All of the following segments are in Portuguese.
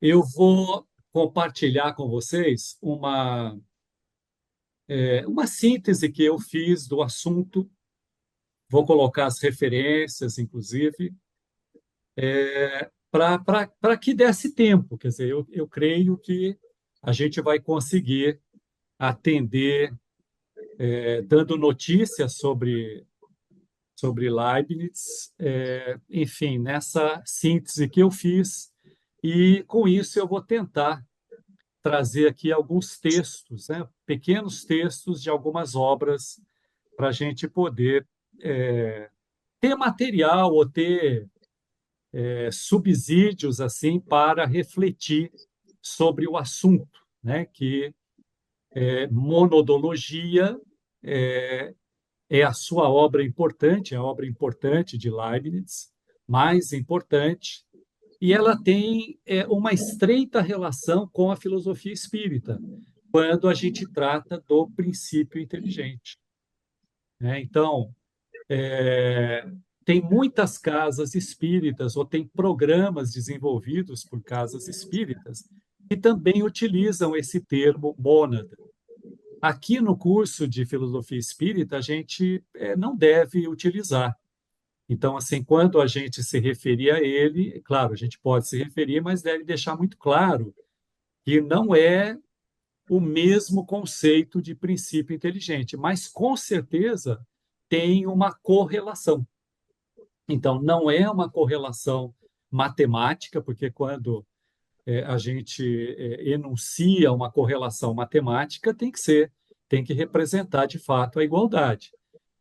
Eu vou compartilhar com vocês uma síntese que eu fiz do assunto. Vou colocar as referências, inclusive, para que desse tempo. Quer dizer, eu creio que a gente vai conseguir atender, dando notícias sobre Leibniz, enfim, nessa síntese que eu fiz. E com isso eu vou tentar trazer aqui alguns textos, né, pequenos textos de algumas obras, para a gente poder ter material ou ter subsídios assim para refletir sobre o assunto, né, que monodologia é a sua obra importante, a obra importante de Leibniz, mais importante, e ela tem uma estreita relação com a filosofia espírita, quando a gente trata do princípio inteligente, né? Então, tem muitas casas espíritas, ou tem programas desenvolvidos por casas espíritas, que também utilizam esse termo mônada. Aqui no curso de filosofia espírita, a gente não deve utilizar. Então, assim, quando a gente se referir a ele, claro, a gente pode se referir, mas deve deixar muito claro que não é o mesmo conceito de princípio inteligente, mas com certeza tem uma correlação. Então, não é uma correlação matemática, porque quando a gente enuncia uma correlação matemática, tem que representar de fato a igualdade.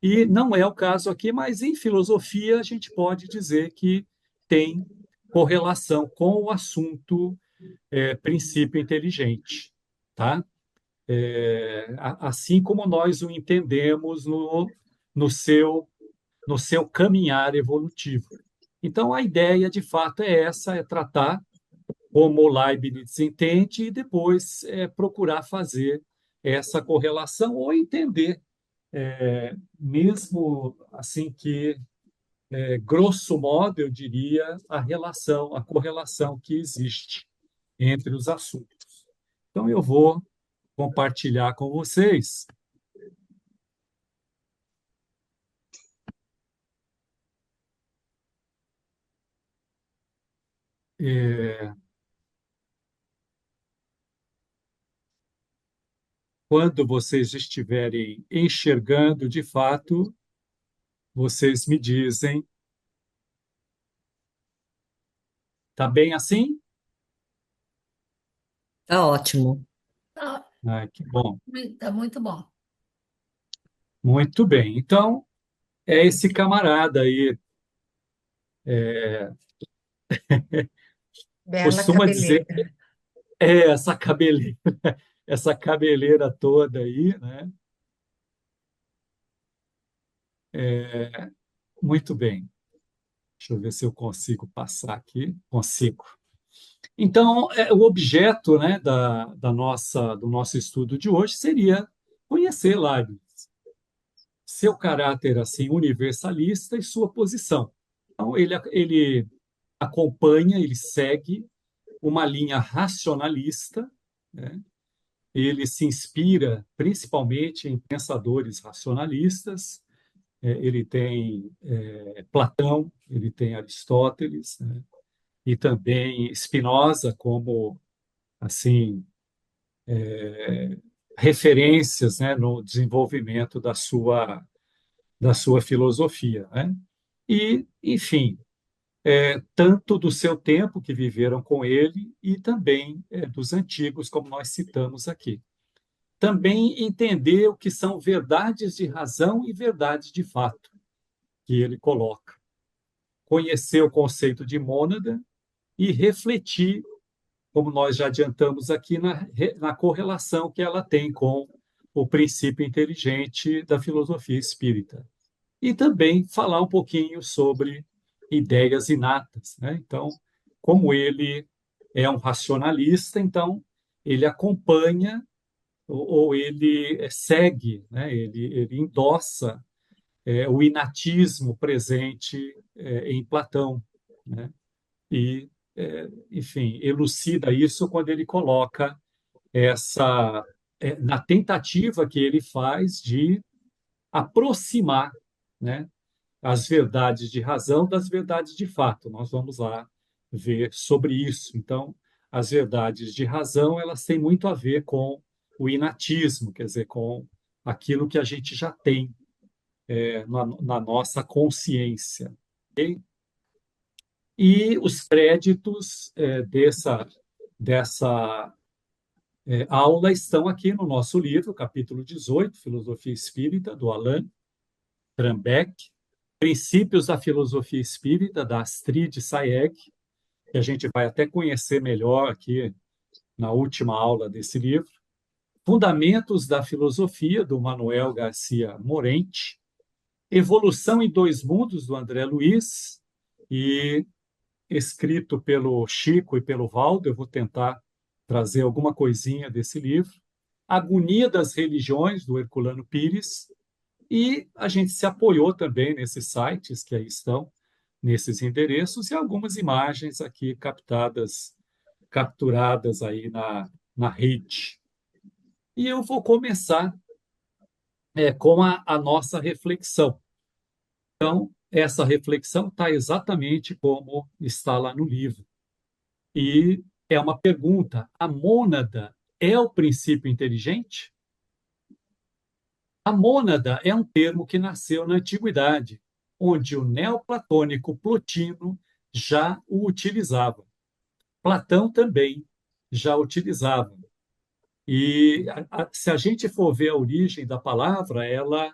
E não é o caso aqui, mas em filosofia a gente pode dizer que tem correlação com o assunto princípio inteligente, tá? Assim como nós o entendemos no seu, no seu caminhar evolutivo. Então, a ideia, de fato, é essa, é tratar como Leibniz entende e depois procurar fazer essa correlação ou entender, mesmo assim que, grosso modo, eu diria, a relação, a correlação que existe entre os assuntos. Então, eu vou compartilhar com vocês. é, Quando vocês estiverem enxergando de fato, vocês me dizem, tá bem assim? Tá ótimo. Tá, Ah, que bom. tá muito bom. Muito bem. Então, é esse camarada aí, Bela costuma dizer, cabeleira. essa cabeleira, essa cabeleira toda aí, né? Muito bem. Deixa eu ver se eu consigo passar aqui. Consigo. Então, o objeto, né, do nosso estudo de hoje seria conhecer Leibniz, seu caráter assim universalista e sua posição. Então, ele acompanha, ele segue uma linha racionalista, né? Ele se inspira principalmente em pensadores racionalistas. Ele tem Platão, ele tem Aristóteles, né? E também Spinoza como assim referências, né, no desenvolvimento da sua filosofia, né? E, enfim, tanto do seu tempo que viveram com ele e também dos antigos, como nós citamos aqui. Também entender o que são verdades de razão e verdades de fato, que ele coloca. Conhecer o conceito de mônada e refletir, como nós já adiantamos aqui, na correlação que ela tem com o princípio inteligente da filosofia espírita. E também falar um pouquinho sobre ideias inatas, né? Então, como ele é um racionalista, então ele acompanha ou ele segue, né? Ele endossa o inatismo presente em Platão, né? E enfim, elucida isso quando ele coloca essa, na tentativa que ele faz de aproximar, né, as verdades de razão das verdades de fato. Nós vamos lá ver sobre isso. Então, as verdades de razão, elas têm muito a ver com o inatismo, quer dizer, com aquilo que a gente já tem na nossa consciência. Ok? E os créditos dessa aula estão aqui no nosso livro, capítulo 18, Filosofia Espírita, do Allan Kardec, Princípios da Filosofia Espírita, da Astrid Sayegh, que a gente vai até conhecer melhor aqui na última aula desse livro. Fundamentos da Filosofia, do Manuel Garcia Morente. Evolução em Dois Mundos, do André Luiz, e escrito pelo Chico e pelo Valdo. Eu vou tentar trazer alguma coisinha desse livro. Agonia das Religiões, do Herculano Pires. E a gente se apoiou também nesses sites que aí estão, nesses endereços, e algumas imagens aqui capturadas aí na rede. E eu vou começar com a nossa reflexão. Então, essa reflexão está exatamente como está lá no livro. E é uma pergunta: a mônada é o princípio inteligente? A mônada é um termo que nasceu na antiguidade, onde o neoplatônico Plotino já o utilizava. Platão também já utilizava. E se a gente for ver a origem da palavra, ela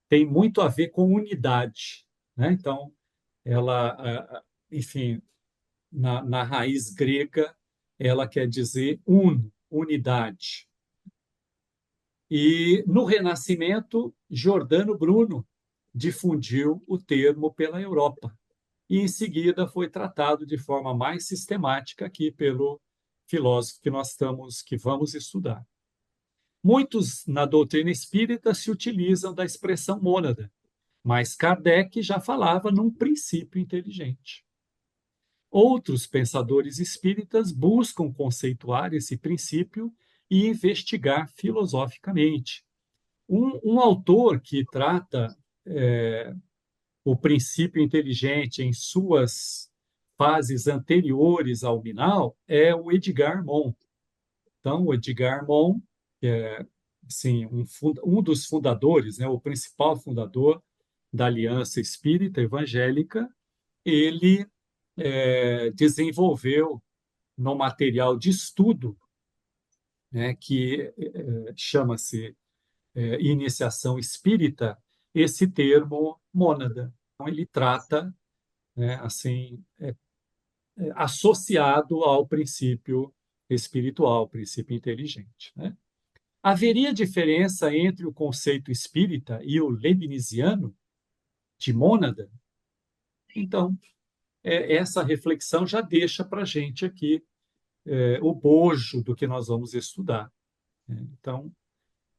tem muito a ver com unidade, né? Então, enfim, na raiz grega, ela quer dizer unidade. E no Renascimento, Giordano Bruno difundiu o termo pela Europa. E em seguida foi tratado de forma mais sistemática aqui pelo filósofo que vamos estudar. Muitos na doutrina espírita se utilizam da expressão mônada, mas Kardec já falava num princípio inteligente. Outros pensadores espíritas buscam conceituar esse princípio e investigar filosoficamente. Um autor que trata o princípio inteligente em suas fases anteriores ao Binal é o Edgar Moll. Então, o Edgar Moll, que é assim, um dos fundadores, né, o principal fundador da Aliança Espírita Evangélica, ele desenvolveu no material de estudo, né, que chama-se Iniciação Espírita, esse termo mônada. Então, ele trata, né, assim, associado ao princípio espiritual, princípio inteligente, né? Haveria diferença entre o conceito espírita e o leibniziano de mônada? Então, essa reflexão já deixa para a gente aqui o bojo do que nós vamos estudar, né? Então,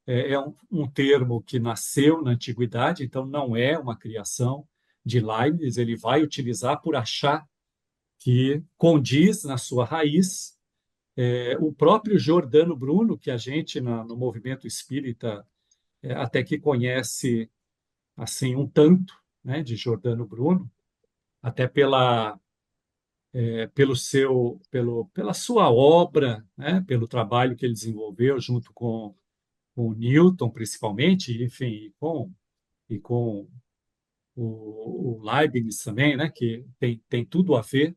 é um termo que nasceu na antiguidade, então não é uma criação de Leibniz, ele vai utilizar por achar que condiz na sua raiz. O próprio Giordano Bruno, que a gente no movimento espírita até que conhece assim um tanto, né, de Giordano Bruno, até pela sua obra, né, pelo trabalho que ele desenvolveu junto com o Newton, principalmente, enfim, e com o Leibniz também, né, que tem tudo a ver,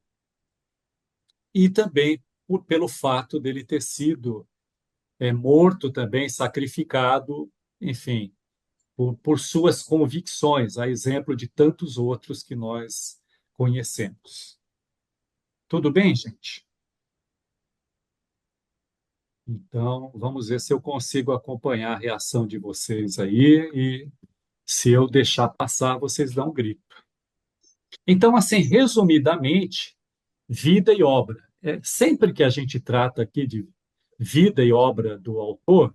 e também pelo fato dele ter sido morto também, sacrificado, enfim, por suas convicções, a exemplo de tantos outros que nós conhecemos. Tudo bem, gente? Então, vamos ver se eu consigo acompanhar a reação de vocês aí e se eu deixar passar, vocês dão um grito. Então, assim, resumidamente, vida e obra. Sempre que a gente trata aqui de vida e obra do autor,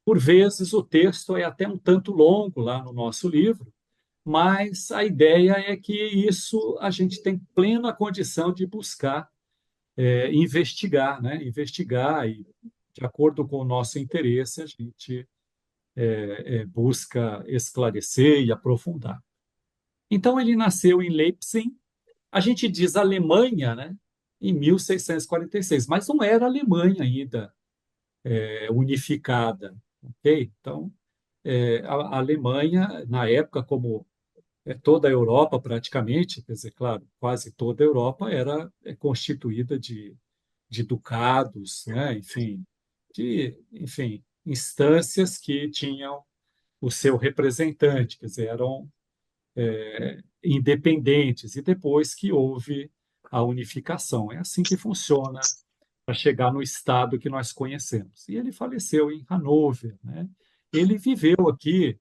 por vezes o texto é até um tanto longo lá no nosso livro, mas a ideia é que isso a gente tem plena condição de buscar investigar, né? Investigar e, de acordo com o nosso interesse, a gente busca esclarecer e aprofundar. Então, ele nasceu em Leipzig, a gente diz Alemanha, né? Em 1646, mas não era Alemanha ainda unificada, ok? Então, a Alemanha, na época, como toda a Europa praticamente, quer dizer, claro, quase toda a Europa era constituída de ducados, né? Enfim, instâncias que tinham o seu representante, quer dizer, eram independentes, e depois que houve a unificação. É assim que funciona para chegar no estado que nós conhecemos. E ele faleceu em Hannover, né? Ele viveu aqui,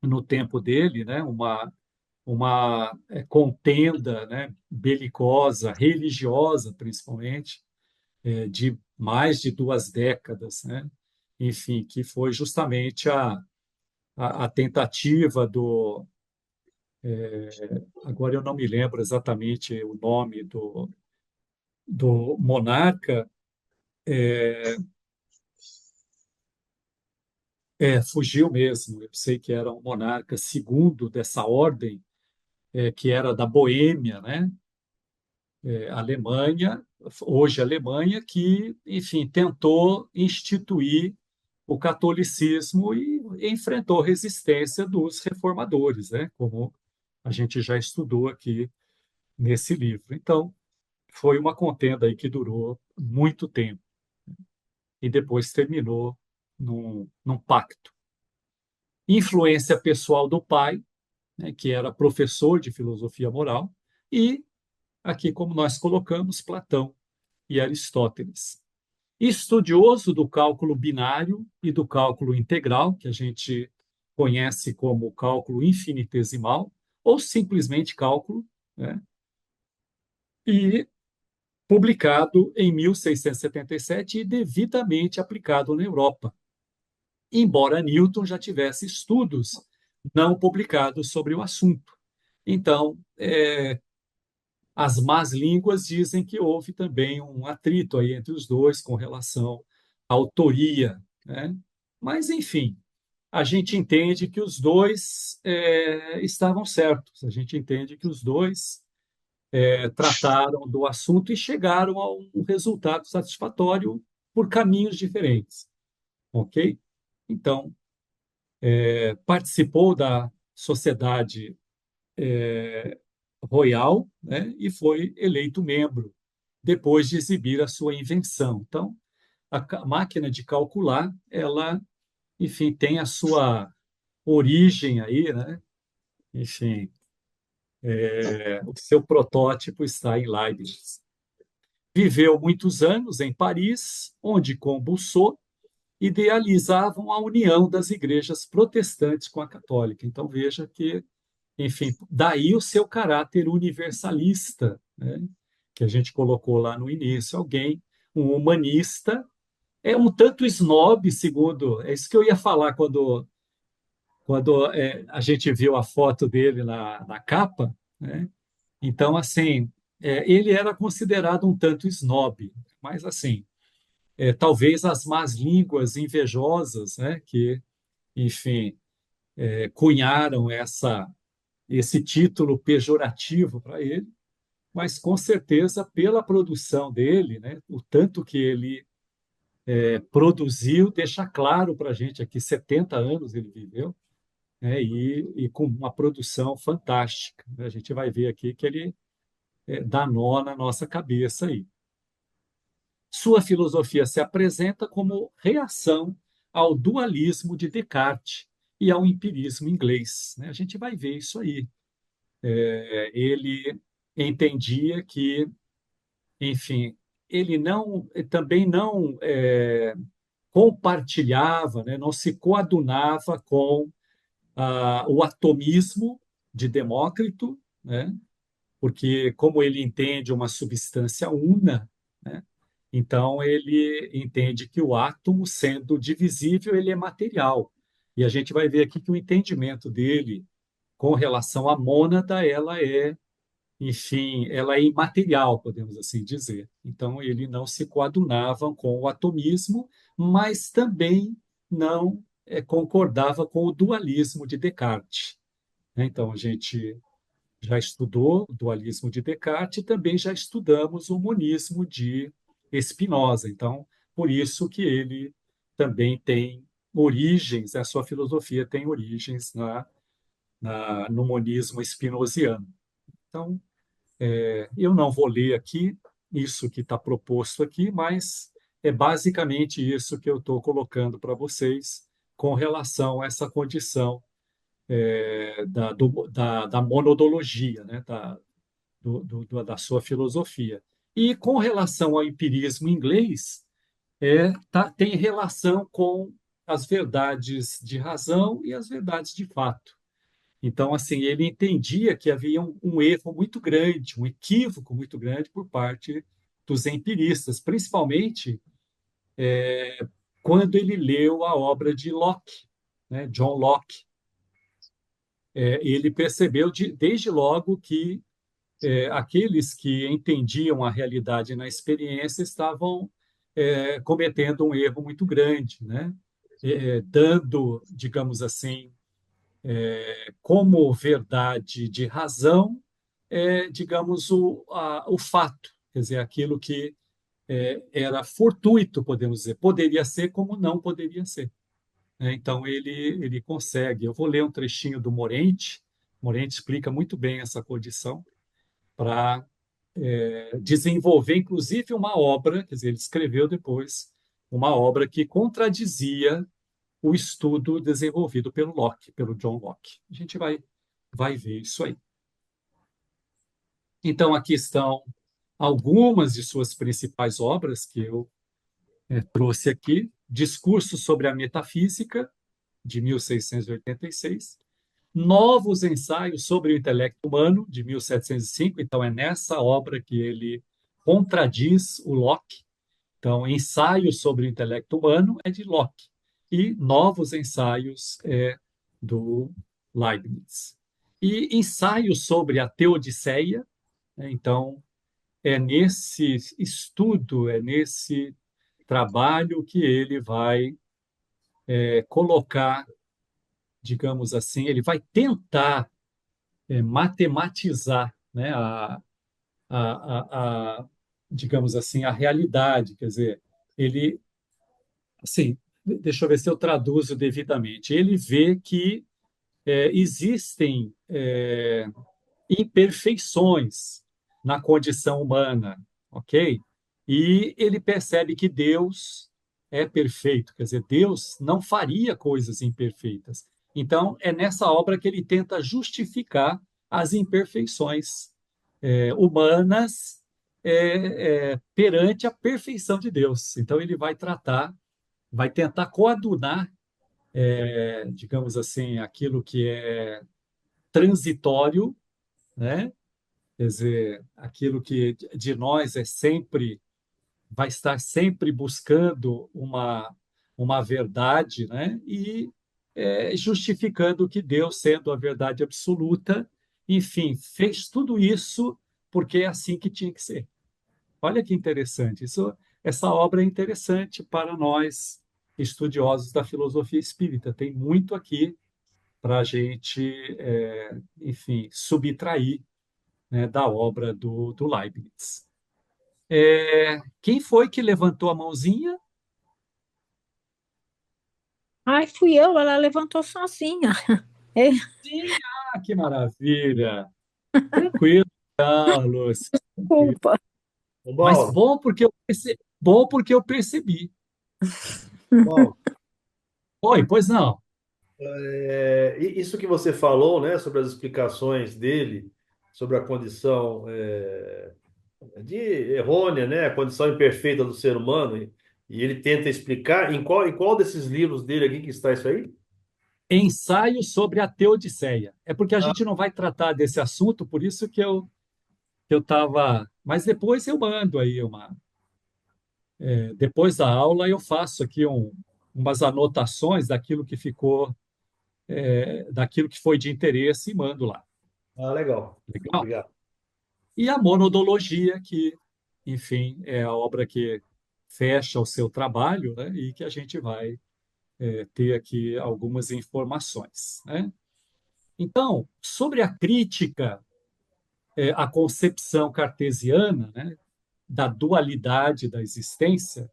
no tempo dele, né, uma contenda, né, belicosa, religiosa, principalmente, de mais de 2 décadas, né? Enfim, que foi justamente a tentativa do. Agora eu não me lembro exatamente o nome do monarca, fugiu mesmo. Eu sei que era um monarca segundo dessa ordem, que era da Boêmia, né? Alemanha, hoje Alemanha, que, enfim, tentou instituir o catolicismo e enfrentou resistência dos reformadores, né? Como a gente já estudou aqui nesse livro. Então, foi uma contenda aí que durou muito tempo e depois terminou num pacto. Influência pessoal do pai, né, que era professor de filosofia moral, e aqui, como nós colocamos, Platão e Aristóteles. Estudioso do cálculo binário e do cálculo integral, que a gente conhece como cálculo infinitesimal, ou simplesmente cálculo, né? E publicado em 1677 e devidamente aplicado na Europa, embora Newton já tivesse estudos não publicados sobre o assunto. Então, as más línguas dizem que houve também um atrito aí entre os dois com relação à autoria, né? Mas, enfim, a gente entende que os dois estavam certos, a gente entende que os dois trataram do assunto e chegaram a um resultado satisfatório por caminhos diferentes, ok? Então, participou da Sociedade Royal, né, e foi eleito membro depois de exibir a sua invenção. Então, a máquina de calcular, ela, enfim, tem a sua origem aí, né? Enfim, o seu protótipo está em Leibniz. Viveu muitos anos em Paris, onde, com Rousseau, idealizavam a união das igrejas protestantes com a católica. Então, veja que, enfim, daí o seu caráter universalista, né, que a gente colocou lá no início. Alguém, um humanista, um tanto snob, segundo. É isso que eu ia falar quando a gente viu a foto dele na capa, né? Então, assim, ele era considerado um tanto snob, mas, assim, talvez as más línguas invejosas, né, que, enfim, cunharam esse título pejorativo para ele, mas com certeza pela produção dele, né, o tanto que ele produziu, deixa claro para a gente aqui, 70 anos ele viveu, né, e com uma produção fantástica, né? A gente vai ver aqui que ele dá nó na nossa cabeça aí. Sua filosofia se apresenta como reação ao dualismo de Descartes e ao empirismo inglês, né? A gente vai ver isso aí. Ele entendia que, enfim, ele não também não compartilhava, né, não se coadunava com o atomismo de Demócrito, né, porque como ele entende uma substância una, né, então ele entende que o átomo, sendo divisível, ele é material. E a gente vai ver aqui que o entendimento dele com relação à mônada, ela é enfim, ela é imaterial, podemos assim dizer. Então, ele não se coadunava com o atomismo, mas também não concordava com o dualismo de Descartes, né? Então, a gente já estudou o dualismo de Descartes e também já estudamos o monismo de Spinoza. Então, por isso que ele também tem origens, a sua filosofia tem origens no monismo spinoziano. Então, eu não vou ler aqui isso que está proposto aqui, mas é basicamente isso que eu estou colocando para vocês com relação a essa condição da monodologia, né? Da sua filosofia. E com relação ao empirismo inglês, tem relação com as verdades de razão e as verdades de fato. Então, assim, ele entendia que havia um erro muito grande, um equívoco muito grande por parte dos empiristas, principalmente quando ele leu a obra de Locke, né, John Locke. Ele percebeu desde logo que aqueles que entendiam a realidade na experiência estavam cometendo um erro muito grande, né? Dando, digamos assim, como verdade de razão, digamos, o fato, quer dizer, aquilo que era fortuito, podemos dizer, poderia ser como não poderia ser, né? Então, ele consegue. Eu vou ler um trechinho do Morente. Morente explica muito bem essa condição para desenvolver, inclusive, uma obra, quer dizer, ele escreveu depois uma obra que contradizia o estudo desenvolvido pelo Locke, pelo John Locke. A gente vai ver isso aí. Então, aqui estão algumas de suas principais obras que eu trouxe aqui. Discurso sobre a Metafísica, de 1686. Novos Ensaios sobre o Intelecto Humano, de 1705. Então, é nessa obra que ele contradiz o Locke. Então, Ensaios sobre o Intelecto Humano é de Locke. E Novos Ensaios é do Leibniz. E Ensaios sobre a Teodiceia, né? Então, é nesse estudo, é nesse trabalho que ele vai colocar, digamos assim, ele vai tentar matematizar, né, digamos assim, a realidade. Quer dizer, ele, assim, deixa eu ver se eu traduzo devidamente. Ele vê que existem imperfeições na condição humana, ok? E ele percebe que Deus é perfeito, quer dizer, Deus não faria coisas imperfeitas. Então, é nessa obra que ele tenta justificar as imperfeições humanas perante a perfeição de Deus. Então, ele vai tratar, vai tentar coadunar, digamos assim, aquilo que é transitório, né? Quer dizer, aquilo que de nós é sempre, vai estar sempre buscando uma verdade, né? E justificando que Deus, sendo a verdade absoluta, enfim, fez tudo isso porque é assim que tinha que ser. Olha que interessante. Essa obra é interessante para nós, estudiosos da filosofia espírita. Tem muito aqui para a gente, enfim, subtrair, né, da obra do Leibniz. Quem foi que levantou a mãozinha? Ai, fui eu, ela levantou sozinha. É, Sim, que maravilha! Tranquilo, Carlos. culpa. Ô, Mas Mauro, bom porque eu percebi. Mauro, Oi, pois não. isso que você falou, né, sobre as explicações dele, sobre a condição de errônea, né, a condição imperfeita do ser humano, e ele tenta explicar em qual desses livros dele aqui que está isso aí? Ensaio sobre a Teodiceia. É porque a Ah, gente não vai tratar desse assunto, por isso que eu estava. Mas depois eu mando aí depois da aula eu faço aqui umas anotações daquilo que ficou, daquilo que foi de interesse e mando lá. legal. Legal? Obrigado. e a monodologia, que, enfim, é a obra que fecha o seu trabalho, né? E que a gente vai ter aqui algumas informações, né? Então, sobre a crítica à concepção cartesiana, né, da dualidade da existência,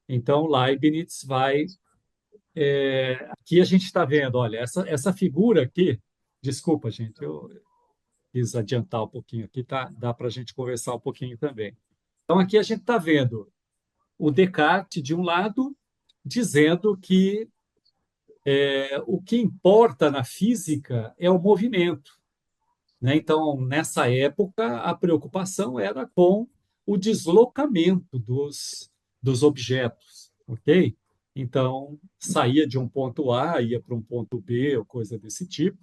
então Leibniz vai. Aqui a gente está vendo, olha, essa figura aqui. Desculpa, gente, eu quis adiantar um pouquinho aqui, tá? Dá para a gente conversar um pouquinho também. Então, aqui a gente está vendo o Descartes, de um lado, dizendo que o que importa na física é o movimento, né? Então, nessa época, a preocupação era com o deslocamento dos objetos, ok? Então, saía de um ponto A, ia para um ponto B, ou coisa desse tipo,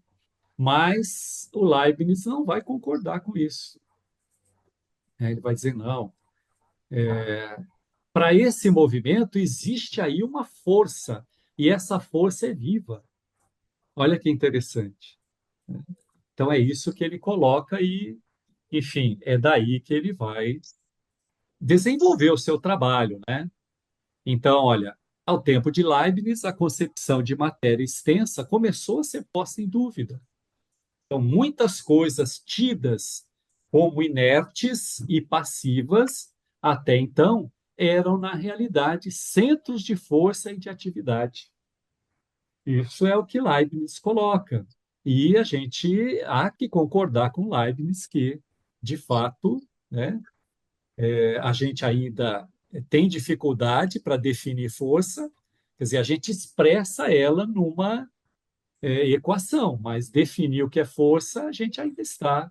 mas o Leibniz não vai concordar com isso, né? Ele vai dizer, não, para esse movimento existe aí uma força, e essa força é viva. Olha que interessante. Então, é isso que ele coloca e, enfim, é daí que ele vai desenvolver o seu trabalho, né? Então, olha, ao tempo de Leibniz, a concepção de matéria extensa começou a ser posta em dúvida. Então, muitas coisas tidas como inertes e passivas até então eram, na realidade, centros de força e de atividade. Isso é o que Leibniz coloca. E a gente há que concordar com Leibniz que, de fato, né, a gente ainda tem dificuldade para definir força, quer dizer, a gente expressa ela numa equação, mas definir o que é força, a gente ainda está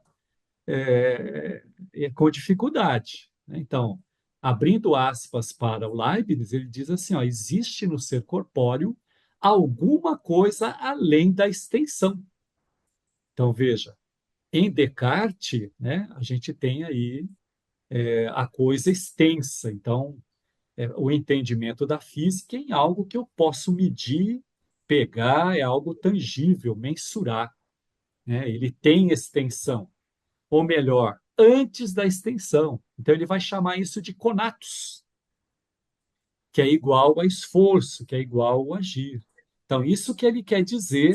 com dificuldade, né? Então, abrindo aspas para o Leibniz, ele diz assim, ó, existe no ser corpóreo alguma coisa além da extensão. Então, veja, em Descartes, né, a gente tem aí a coisa extensa. Então, o entendimento da física em algo que eu posso medir, pegar, é algo tangível, mensurar, né? Ele tem extensão, ou melhor, antes da extensão. Então, ele vai chamar isso de conatos, que é igual a esforço, que é igual a agir. Então, isso que ele quer dizer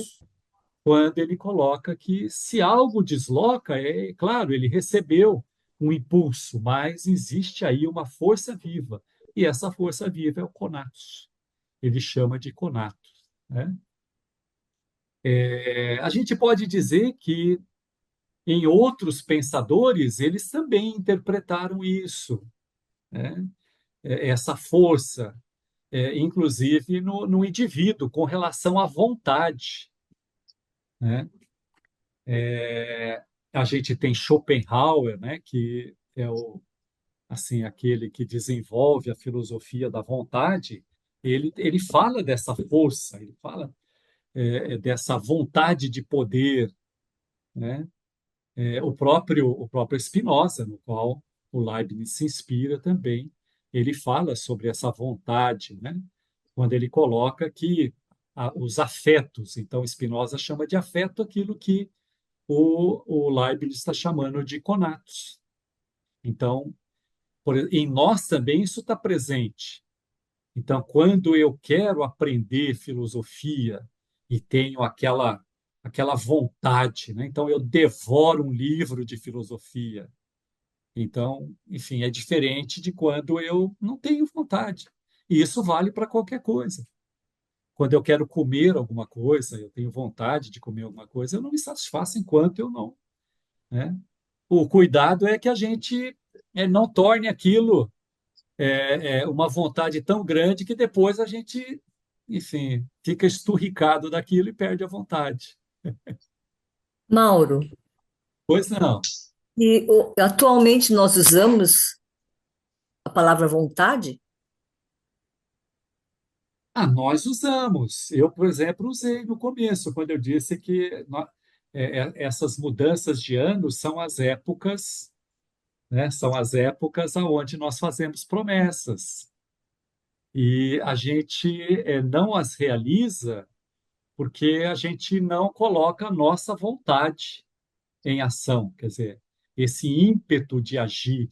quando ele coloca que se algo desloca, é claro, ele recebeu um impulso, mas existe aí uma força viva. E essa força viva é o conatos. Ele chama de conatos, né? A gente pode dizer que em outros pensadores eles também interpretaram isso, né? Essa força, inclusive no indivíduo, com relação à vontade, né? A gente tem Schopenhauer, né, que é assim, aquele que desenvolve a filosofia da vontade. Ele fala dessa força, ele fala dessa vontade de poder, né? O próprio Spinoza, no qual o Leibniz se inspira também, ele fala sobre essa vontade, né? Quando ele coloca que os afetos, então Spinoza chama de afeto aquilo que o Leibniz está chamando de conatos. Então, em nós também isso está presente. Então, quando eu quero aprender filosofia e tenho aquela vontade, né? Então eu devoro um livro de filosofia. Então, enfim, é diferente de quando eu não tenho vontade. E isso vale para qualquer coisa. Quando eu quero comer alguma coisa, eu tenho vontade de comer alguma coisa, eu não me satisfaço enquanto eu não, né? O cuidado é que a gente não torne aquilo uma vontade tão grande que depois a gente, enfim, fica esturricado daquilo e perde a vontade. Mauro, Pois não. atualmente nós usamos a palavra vontade? Nós usamos. Eu, por exemplo, usei no começo, quando eu disse que essas mudanças de anos são as épocas, né? São as épocas aonde nós fazemos promessas. E a gente não as realiza porque a gente não coloca a nossa vontade em ação. Quer dizer, esse ímpeto de agir,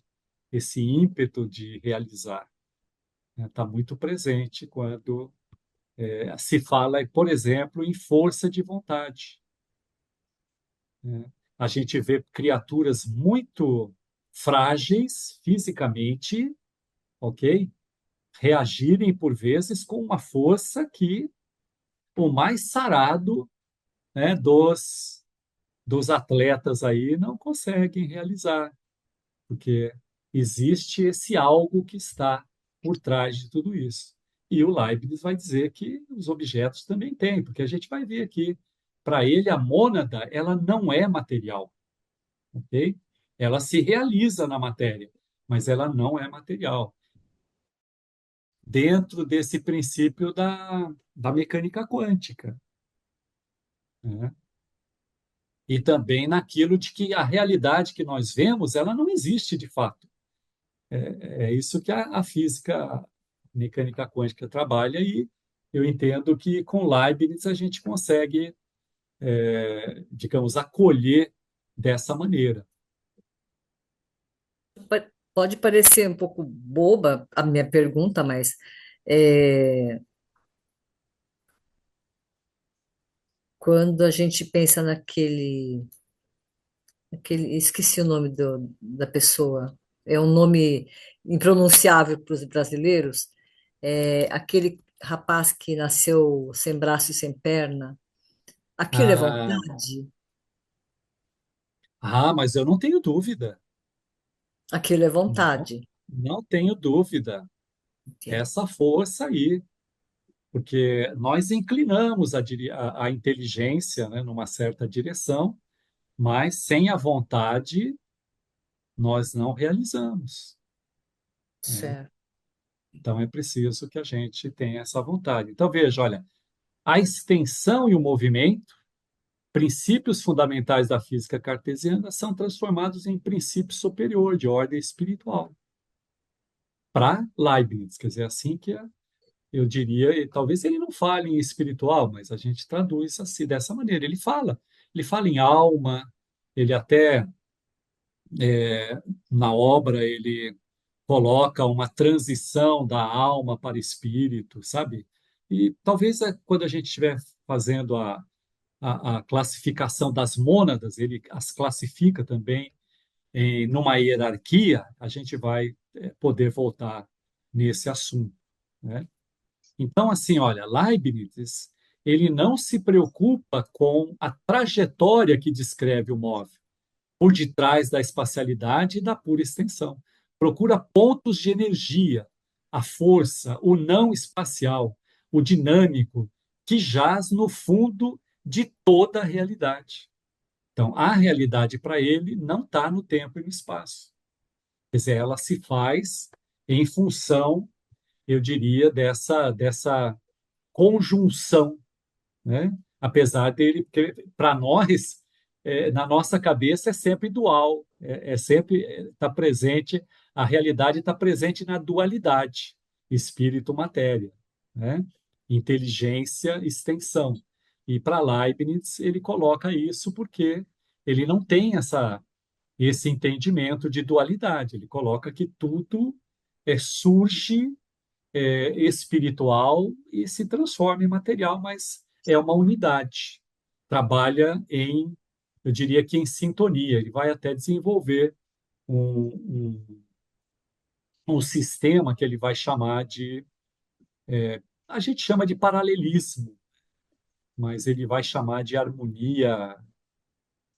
esse ímpeto de realizar, né, está muito presente quando se fala, por exemplo, em força de vontade, né? A gente vê criaturas muito frágeis fisicamente, ok? Reagirem por vezes com uma força que o mais sarado, né, dos atletas aí não conseguem realizar, porque existe esse algo que está por trás de tudo isso. E o Leibniz vai dizer que os objetos também têm, porque a gente vai ver aqui, para ele a mônada, ela não é material, ok? Ela se realiza na matéria, mas ela não é material. Dentro desse princípio da mecânica quântica, né? E também naquilo de que a realidade que nós vemos, ela não existe de fato. É isso que a física, a mecânica quântica trabalha, e eu entendo que com Leibniz a gente consegue, digamos, acolher dessa maneira. Pode parecer um pouco boba a minha pergunta, mas é, quando a gente pensa esqueci o nome da pessoa, é um nome impronunciável para os brasileiros, aquele rapaz que nasceu sem braço e sem perna, aquilo é Ah, vontade? mas eu não tenho dúvida, Aquilo é não, vontade. não tenho dúvida. Entendo. Essa força aí, porque nós inclinamos a inteligência, né, numa certa direção, mas sem a vontade nós não realizamos, né? Certo. Então é preciso que a gente tenha essa vontade. Então veja, olha, a extensão e o movimento, princípios fundamentais da física cartesiana, são transformados em princípio superior de ordem espiritual para Leibniz, quer dizer, assim que eu diria, e talvez ele não fale em espiritual, mas a gente traduz assim dessa maneira. Ele fala em alma, ele até na obra ele coloca uma transição da alma para espírito, sabe? E talvez quando a gente estiver fazendo a classificação das mônadas, ele as classifica também numa hierarquia, a gente vai poder voltar nesse assunto, né? Então, assim, olha, Leibniz, ele não se preocupa com a trajetória que descreve o móvel por detrás da espacialidade e da pura extensão. Procura pontos de energia, a força, o não espacial, o dinâmico, que jaz no fundo de toda a realidade. Então, a realidade para ele não está no tempo e no espaço. Quer dizer, ela se faz em função, eu diria, dessa conjunção, né? Apesar dele, porque para nós, na nossa cabeça é sempre dual, é sempre está presente, a realidade está presente na dualidade, espírito-matéria, né? Inteligência, extensão. E para Leibniz ele coloca isso porque ele não tem esse entendimento de dualidade. Ele coloca que tudo surge espiritual e se transforma em material, mas é uma unidade. Trabalha eu diria que em sintonia. Ele vai até desenvolver um sistema que ele vai chamar a gente chama de paralelismo, mas ele vai chamar de harmonia.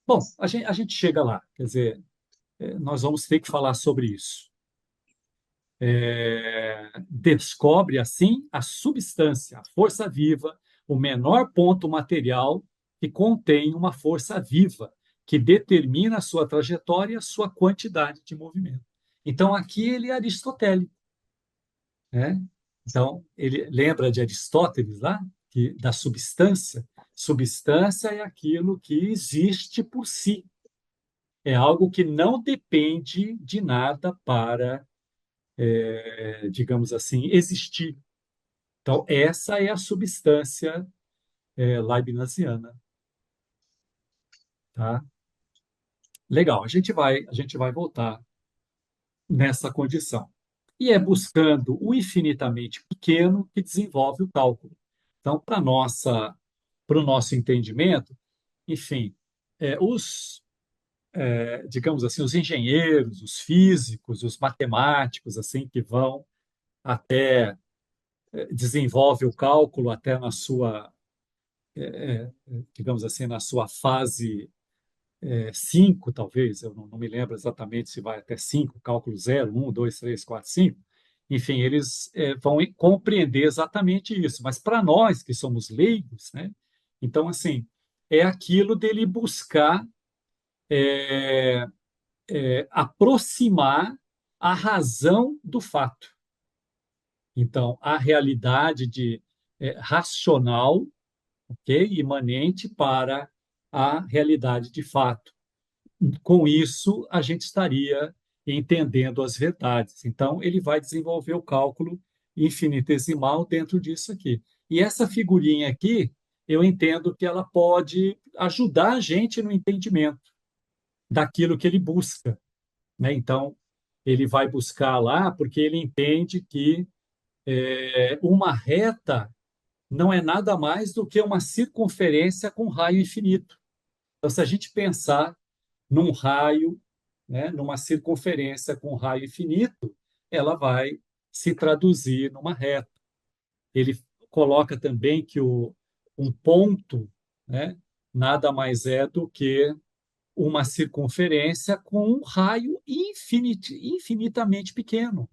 Bom, a gente chega lá, quer dizer, nós vamos ter que falar sobre isso. Descobre assim a substância, a força viva, o menor ponto material que contém uma força viva, que determina a sua trajetória e a sua quantidade de movimento. Então, aqui ele é aristotélico, né? Então, ele lembra de Aristóteles lá, da substância. Substância é aquilo que existe por si, é algo que não depende de nada para, digamos assim, existir. Então, essa é a substância leibniziana, tá? Legal, a gente vai voltar nessa condição. E é buscando o infinitamente pequeno que desenvolve o cálculo. Então, para o nosso entendimento, enfim, digamos assim, os engenheiros, os físicos, os matemáticos, assim, que vão até desenvolve o cálculo até na sua, digamos assim, na sua fase 5, talvez, eu não me lembro exatamente se vai até 5, cálculo 0, 1, 2, 3, 4, 5. Enfim, eles vão compreender exatamente isso. Mas para nós que somos leigos, né? Então, assim, é aquilo dele buscar aproximar a razão do fato. Então, a realidade racional, ok, imanente para a realidade de fato. Com isso, a gente estaria entendendo as verdades. Então, ele vai desenvolver o cálculo infinitesimal dentro disso aqui. E essa figurinha aqui, eu entendo que ela pode ajudar a gente no entendimento daquilo que ele busca, né? Então, ele vai buscar lá porque ele entende que uma reta não é nada mais do que uma circunferência com raio infinito. Então, se a gente pensar num raio, né, numa circunferência com raio infinito, ela vai se traduzir numa reta. Ele coloca também que um ponto, né, nada mais é do que uma circunferência com um raio infinitamente pequeno.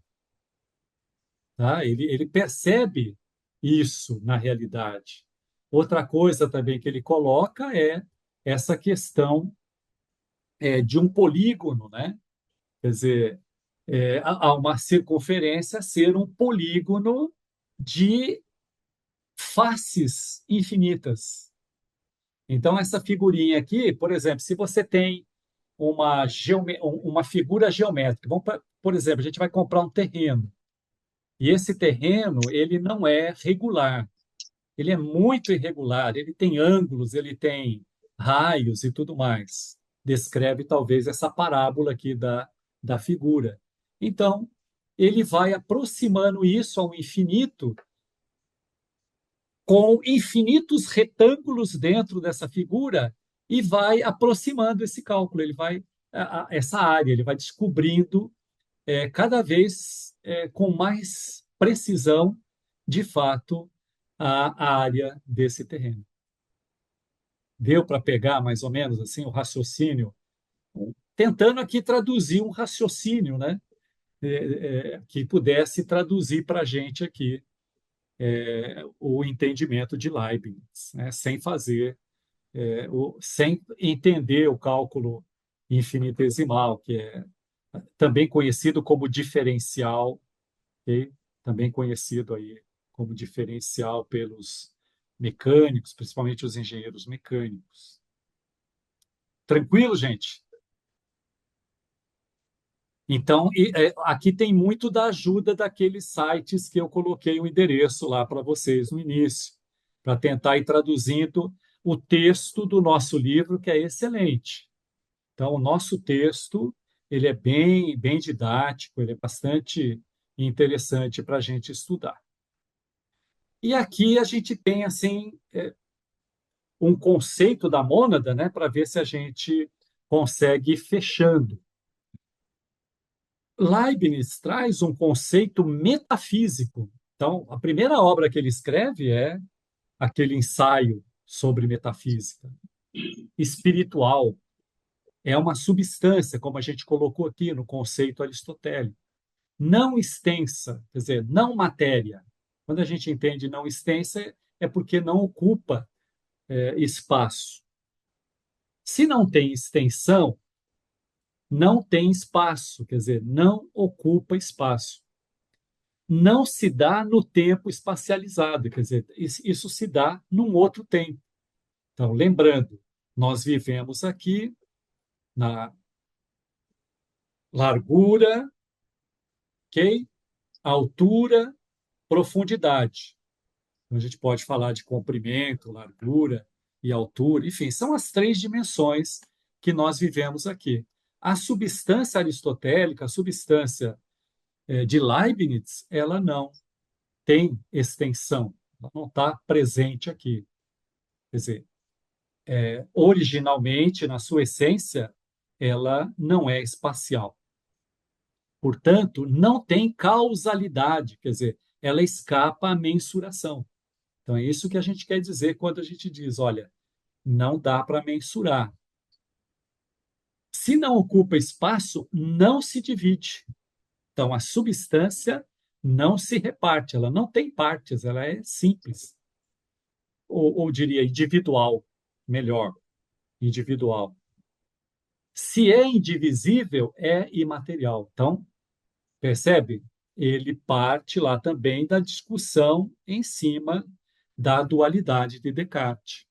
Tá? Ele percebe isso na realidade. Outra coisa também que ele coloca é essa questão de um polígono, né? Quer dizer, há uma circunferência ser um polígono de faces infinitas. Então, essa figurinha aqui, por exemplo, se você tem uma figura geométrica, por exemplo, a gente vai comprar um terreno, e esse terreno ele não é regular, ele é muito irregular, ele tem ângulos, ele tem raios e tudo mais. Descreve talvez essa parábola aqui da figura. Então, ele vai aproximando isso ao infinito com infinitos retângulos dentro dessa figura e vai aproximando esse cálculo, ele vai essa área, ele vai descobrindo cada vez com mais precisão, de fato, a área desse terreno. Deu para pegar mais ou menos assim o raciocínio, tentando aqui traduzir um raciocínio, né? Que pudesse traduzir para a gente aqui o entendimento de Leibniz, né? Sem entender o cálculo infinitesimal, que é também conhecido como diferencial, okay? Também conhecido aí como diferencial pelos mecânicos, principalmente os engenheiros mecânicos. Tranquilo, gente? Então, aqui tem muito da ajuda daqueles sites que eu coloquei o endereço lá para vocês no início, para tentar ir traduzindo o texto do nosso livro, que é excelente. Então, o nosso texto ele é bem, bem didático, ele é bastante interessante para a gente estudar. E aqui a gente tem assim um conceito da mônada, né, para ver se a gente consegue ir fechando. Leibniz traz um conceito metafísico. Então, a primeira obra que ele escreve é aquele ensaio sobre metafísica. Espiritual é uma substância, como a gente colocou aqui no conceito aristotélico, não extensa, quer dizer, não matéria. Quando a gente entende não extensa, é porque não ocupa espaço. Se não tem extensão, não tem espaço, quer dizer, não ocupa espaço. Não se dá no tempo espacializado, quer dizer, isso se dá num outro tempo. Então, lembrando, nós vivemos aqui na largura, ok? Altura, profundidade. Então, a gente pode falar de comprimento, largura e altura, enfim, são as três dimensões que nós vivemos aqui. A substância aristotélica, a substância de Leibniz, ela não tem extensão, ela não está presente aqui. Quer dizer, originalmente, na sua essência, ela não é espacial. Portanto, não tem causalidade, quer dizer, ela escapa à mensuração. Então, é isso que a gente quer dizer quando a gente diz, olha, não dá para mensurar. Se não ocupa espaço, não se divide. Então, a substância não se reparte, ela não tem partes, ela é simples. Ou diria individual, melhor, individual. Se é indivisível, é imaterial. Então, percebe? Ele parte lá também da discussão em cima da dualidade de Descartes.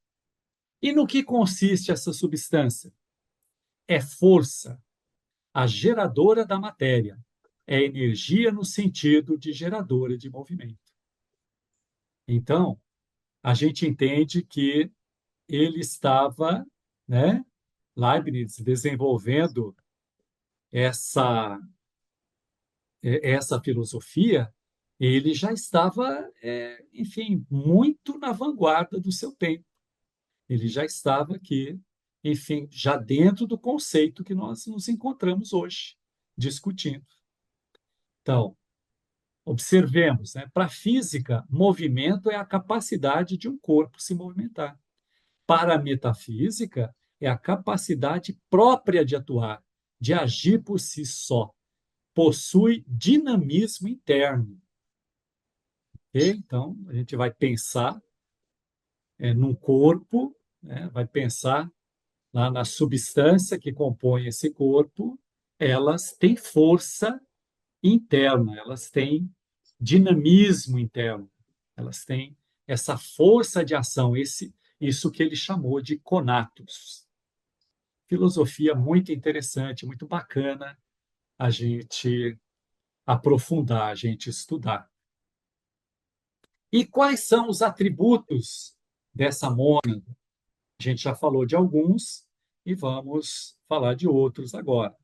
E no que consiste essa substância? É força, a geradora da matéria. É energia no sentido de geradora de movimento. Então, a gente entende que ele estava, né, Leibniz, desenvolvendo essa, essa filosofia, ele já estava, enfim, muito na vanguarda do seu tempo. Ele já estava aqui, enfim, já dentro do conceito que nós nos encontramos hoje, discutindo. Então, observemos, né? Para a física, movimento é a capacidade de um corpo se movimentar. Para a metafísica, é a capacidade própria de atuar, de agir por si só. Possui dinamismo interno. Okay? Então, a gente vai pensar num corpo, né? Vai pensar lá na substância que compõe esse corpo, elas têm força interna, elas têm dinamismo interno, elas têm essa força de ação, isso que ele chamou de conatos. Filosofia muito interessante, muito bacana a gente aprofundar, a gente estudar. E quais são os atributos dessa mônada? A gente já falou de alguns e vamos falar de outros agora.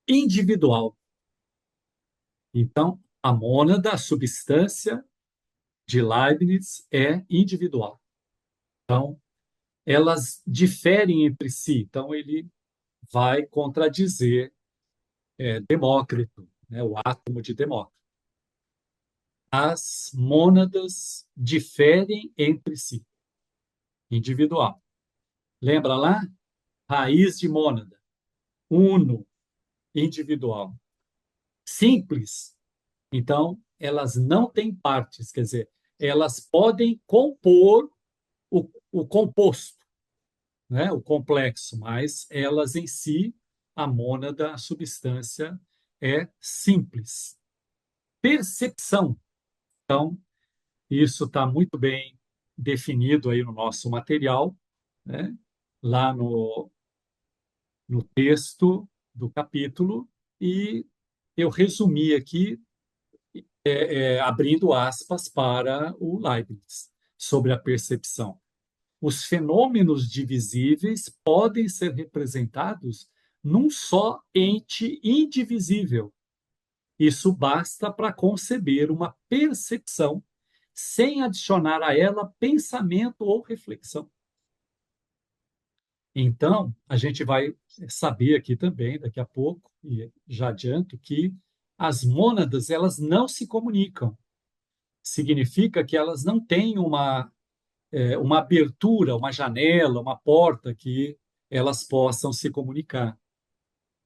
Individual. Então, a mônada, a substância de Leibniz é individual. Então, elas diferem entre si. Então, ele vai contradizer Demócrito, né, o átomo de Demócrito. As mônadas diferem entre si. Individual. Lembra lá? Raiz de mônada. Uno, individual. Simples. Então, elas não têm partes, quer dizer, elas podem compor o composto, né? O complexo, mas elas em si, a mônada, a substância, é simples. Percepção. Então, isso está muito bem definido aí no nosso material, né? Lá no texto do capítulo, e eu resumi aqui, abrindo aspas para o Leibniz, sobre a percepção. Os fenômenos divisíveis podem ser representados num só ente indivisível. Isso basta para conceber uma percepção sem adicionar a ela pensamento ou reflexão. Então, a gente vai saber aqui também, daqui a pouco, e já adianto, que as mônadas elas não se comunicam. Significa que elas não têm uma abertura, uma janela, uma porta que elas possam se comunicar.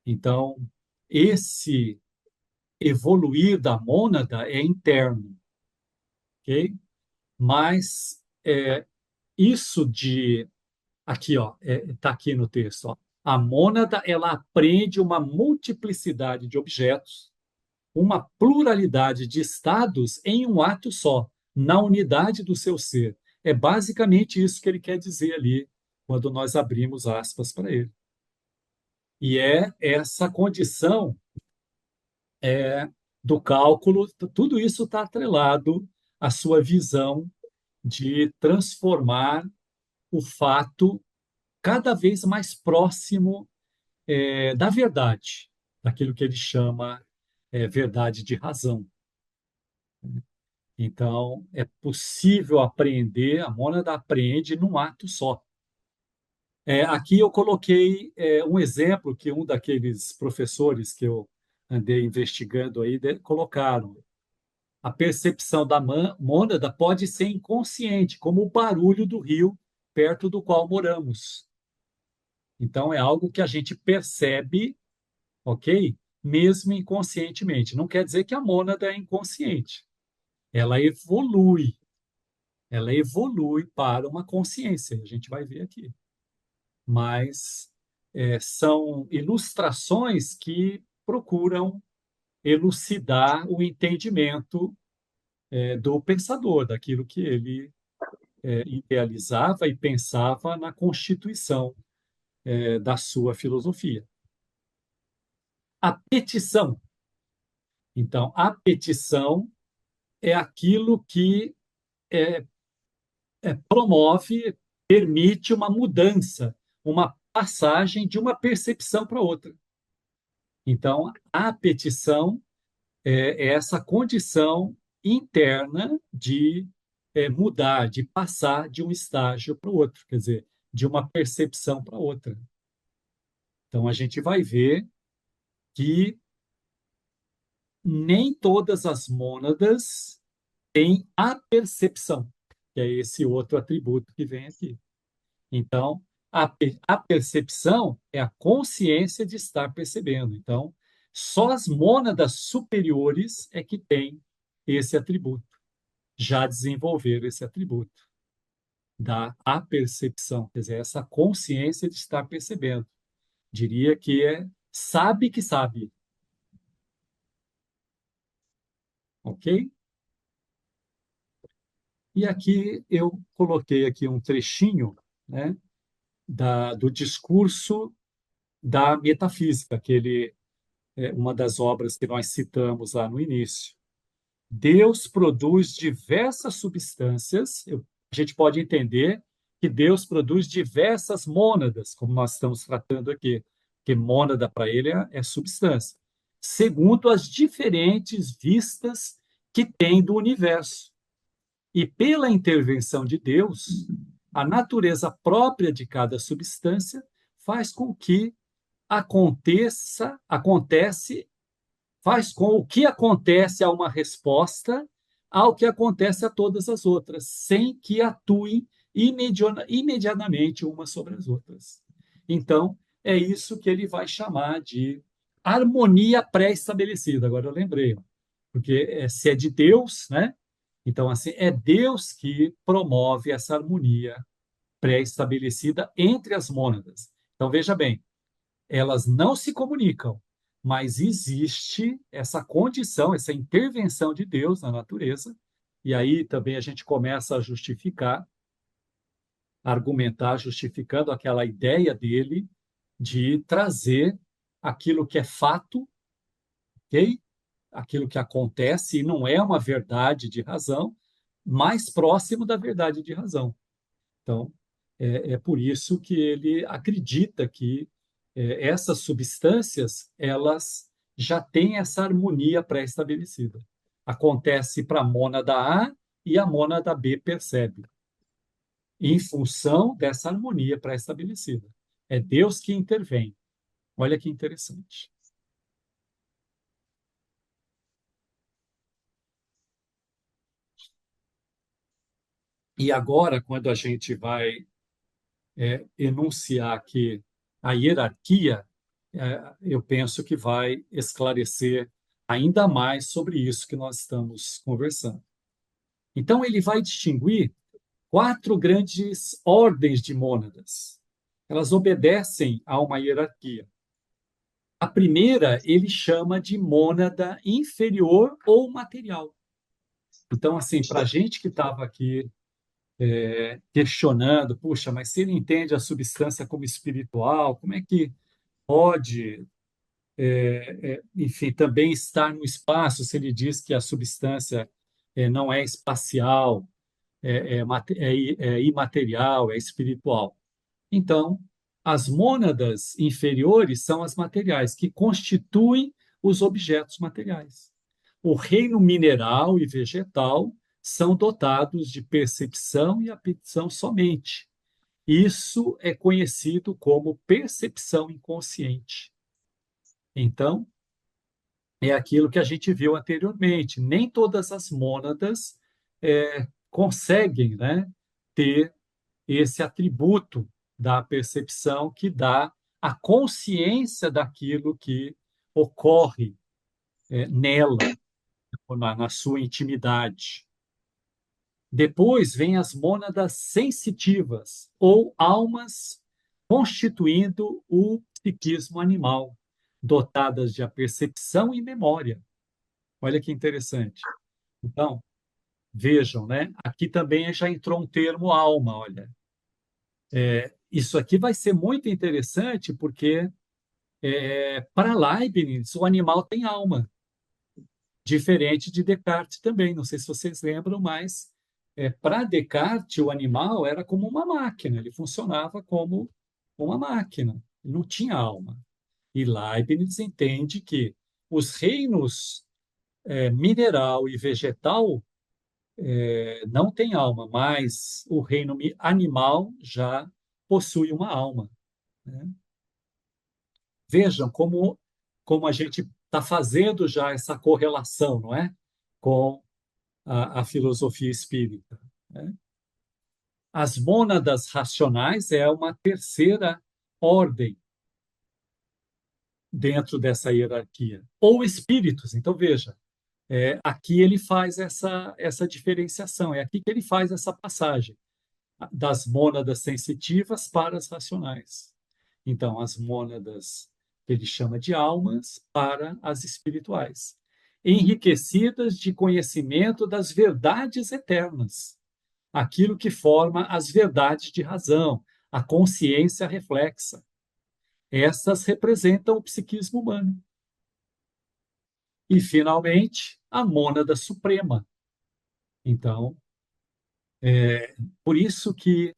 Então, esse evoluir da mônada é interno, ok? Mas isso de aqui, ó, está aqui no texto, ó. A mônada ela apreende uma multiplicidade de objetos, uma pluralidade de estados em um ato só, na unidade do seu ser. É basicamente isso que ele quer dizer ali, quando nós abrimos aspas para ele. E é essa condição do cálculo, tudo isso está atrelado à sua visão de transformar o fato cada vez mais próximo da verdade, daquilo que ele chama verdade de razão. Então, é possível apreender, a mônada aprende num ato só. Aqui eu coloquei um exemplo que um daqueles professores que eu andei investigando aí colocaram. A percepção da mônada pode ser inconsciente, como o barulho do rio perto do qual moramos. Então, é algo que a gente percebe, ok? Mesmo inconscientemente. Não quer dizer que a mônada é inconsciente. Ela evolui. Ela evolui para uma consciência. A gente vai ver aqui. Mas são ilustrações que procuram elucidar o entendimento do pensador, daquilo que ele idealizava e pensava na constituição da sua filosofia. A petição. Então, a petição é aquilo que promove, permite uma mudança, uma passagem de uma percepção para outra. Então, a petição é essa condição interna de mudar, de passar de um estágio para o outro, quer dizer, de uma percepção para outra. Então, a gente vai ver que nem todas as mônadas têm a percepção, que é esse outro atributo que vem aqui. Então, a percepção é a consciência de estar percebendo. Então, só as mônadas superiores é que têm esse atributo, já desenvolveram esse atributo da apercepção, quer dizer, essa consciência de estar percebendo. Diria que sabe que sabe, ok? E aqui eu coloquei aqui um trechinho, né, do discurso da metafísica, uma das obras que nós citamos lá no início. Deus produz diversas substâncias, a gente pode entender que Deus produz diversas mônadas, como nós estamos tratando aqui, porque mônada para ele é substância, segundo as diferentes vistas que tem do universo. E pela intervenção de Deus, a natureza própria de cada substância faz com que faz com o que acontece a uma resposta ao que acontece a todas as outras, sem que atuem imediatamente umas sobre as outras. Então, é isso que ele vai chamar de harmonia pré-estabelecida. Agora eu lembrei, porque se é de Deus, né? Então, assim, é Deus que promove essa harmonia pré-estabelecida entre as mônadas. Então, veja bem, elas não se comunicam, mas existe essa condição, essa intervenção de Deus na natureza, e aí também a gente começa a justificar, argumentar, justificando aquela ideia dele de trazer aquilo que é fato, ok? Aquilo que acontece e não é uma verdade de razão, mais próximo da verdade de razão. Então, é por isso que ele acredita que essas substâncias elas já têm essa harmonia pré-estabelecida. Acontece para a mônada A e a mônada B percebe, em função dessa harmonia pré-estabelecida. É Deus que intervém. Olha que interessante. E agora, quando a gente vai enunciar aqui a hierarquia, eu penso que vai esclarecer ainda mais sobre isso que nós estamos conversando. Então, ele vai distinguir 4 grandes ordens de mônadas. Elas obedecem a uma hierarquia. A primeira, ele chama de mônada inferior ou material. Então, assim, para a gente que estava aqui questionando, puxa, mas se ele entende a substância como espiritual, como é que pode enfim, também estar no espaço, se ele diz que a substância não é espacial, é imaterial, é espiritual. Então, as mônadas inferiores são as materiais, que constituem os objetos materiais. O reino mineral e vegetal são dotados de percepção e apetição somente. Isso é conhecido como percepção inconsciente. Então, é aquilo que a gente viu anteriormente. Nem todas as mônadas conseguem, né, ter esse atributo da percepção que dá a consciência daquilo que ocorre nela, na sua intimidade. Depois vem as mônadas sensitivas, ou almas constituindo o psiquismo animal, dotadas de percepção e memória. Olha que interessante. Então, vejam, né? Aqui também já entrou um termo alma, olha. Isso aqui vai ser muito interessante porque, para Leibniz, o animal tem alma, diferente de Descartes também. Não sei se vocês lembram, mas para Descartes, o animal era como uma máquina, ele funcionava como uma máquina, ele não tinha alma. E Leibniz entende que os reinos mineral e vegetal não têm alma, mas o reino animal já possui uma alma, né? Vejam como a gente está fazendo já essa correlação, não é? Com a filosofia espírita, né? As mônadas racionais é uma terceira ordem dentro dessa hierarquia. Ou espíritos. Então, veja, aqui ele faz essa diferenciação, é aqui que ele faz essa passagem das mônadas sensitivas para as racionais. Então, as mônadas que ele chama de almas para as espirituais, enriquecidas de conhecimento das verdades eternas, aquilo que forma as verdades de razão, a consciência reflexa. Essas representam o psiquismo humano. E, finalmente, a mônada suprema. Então, por isso que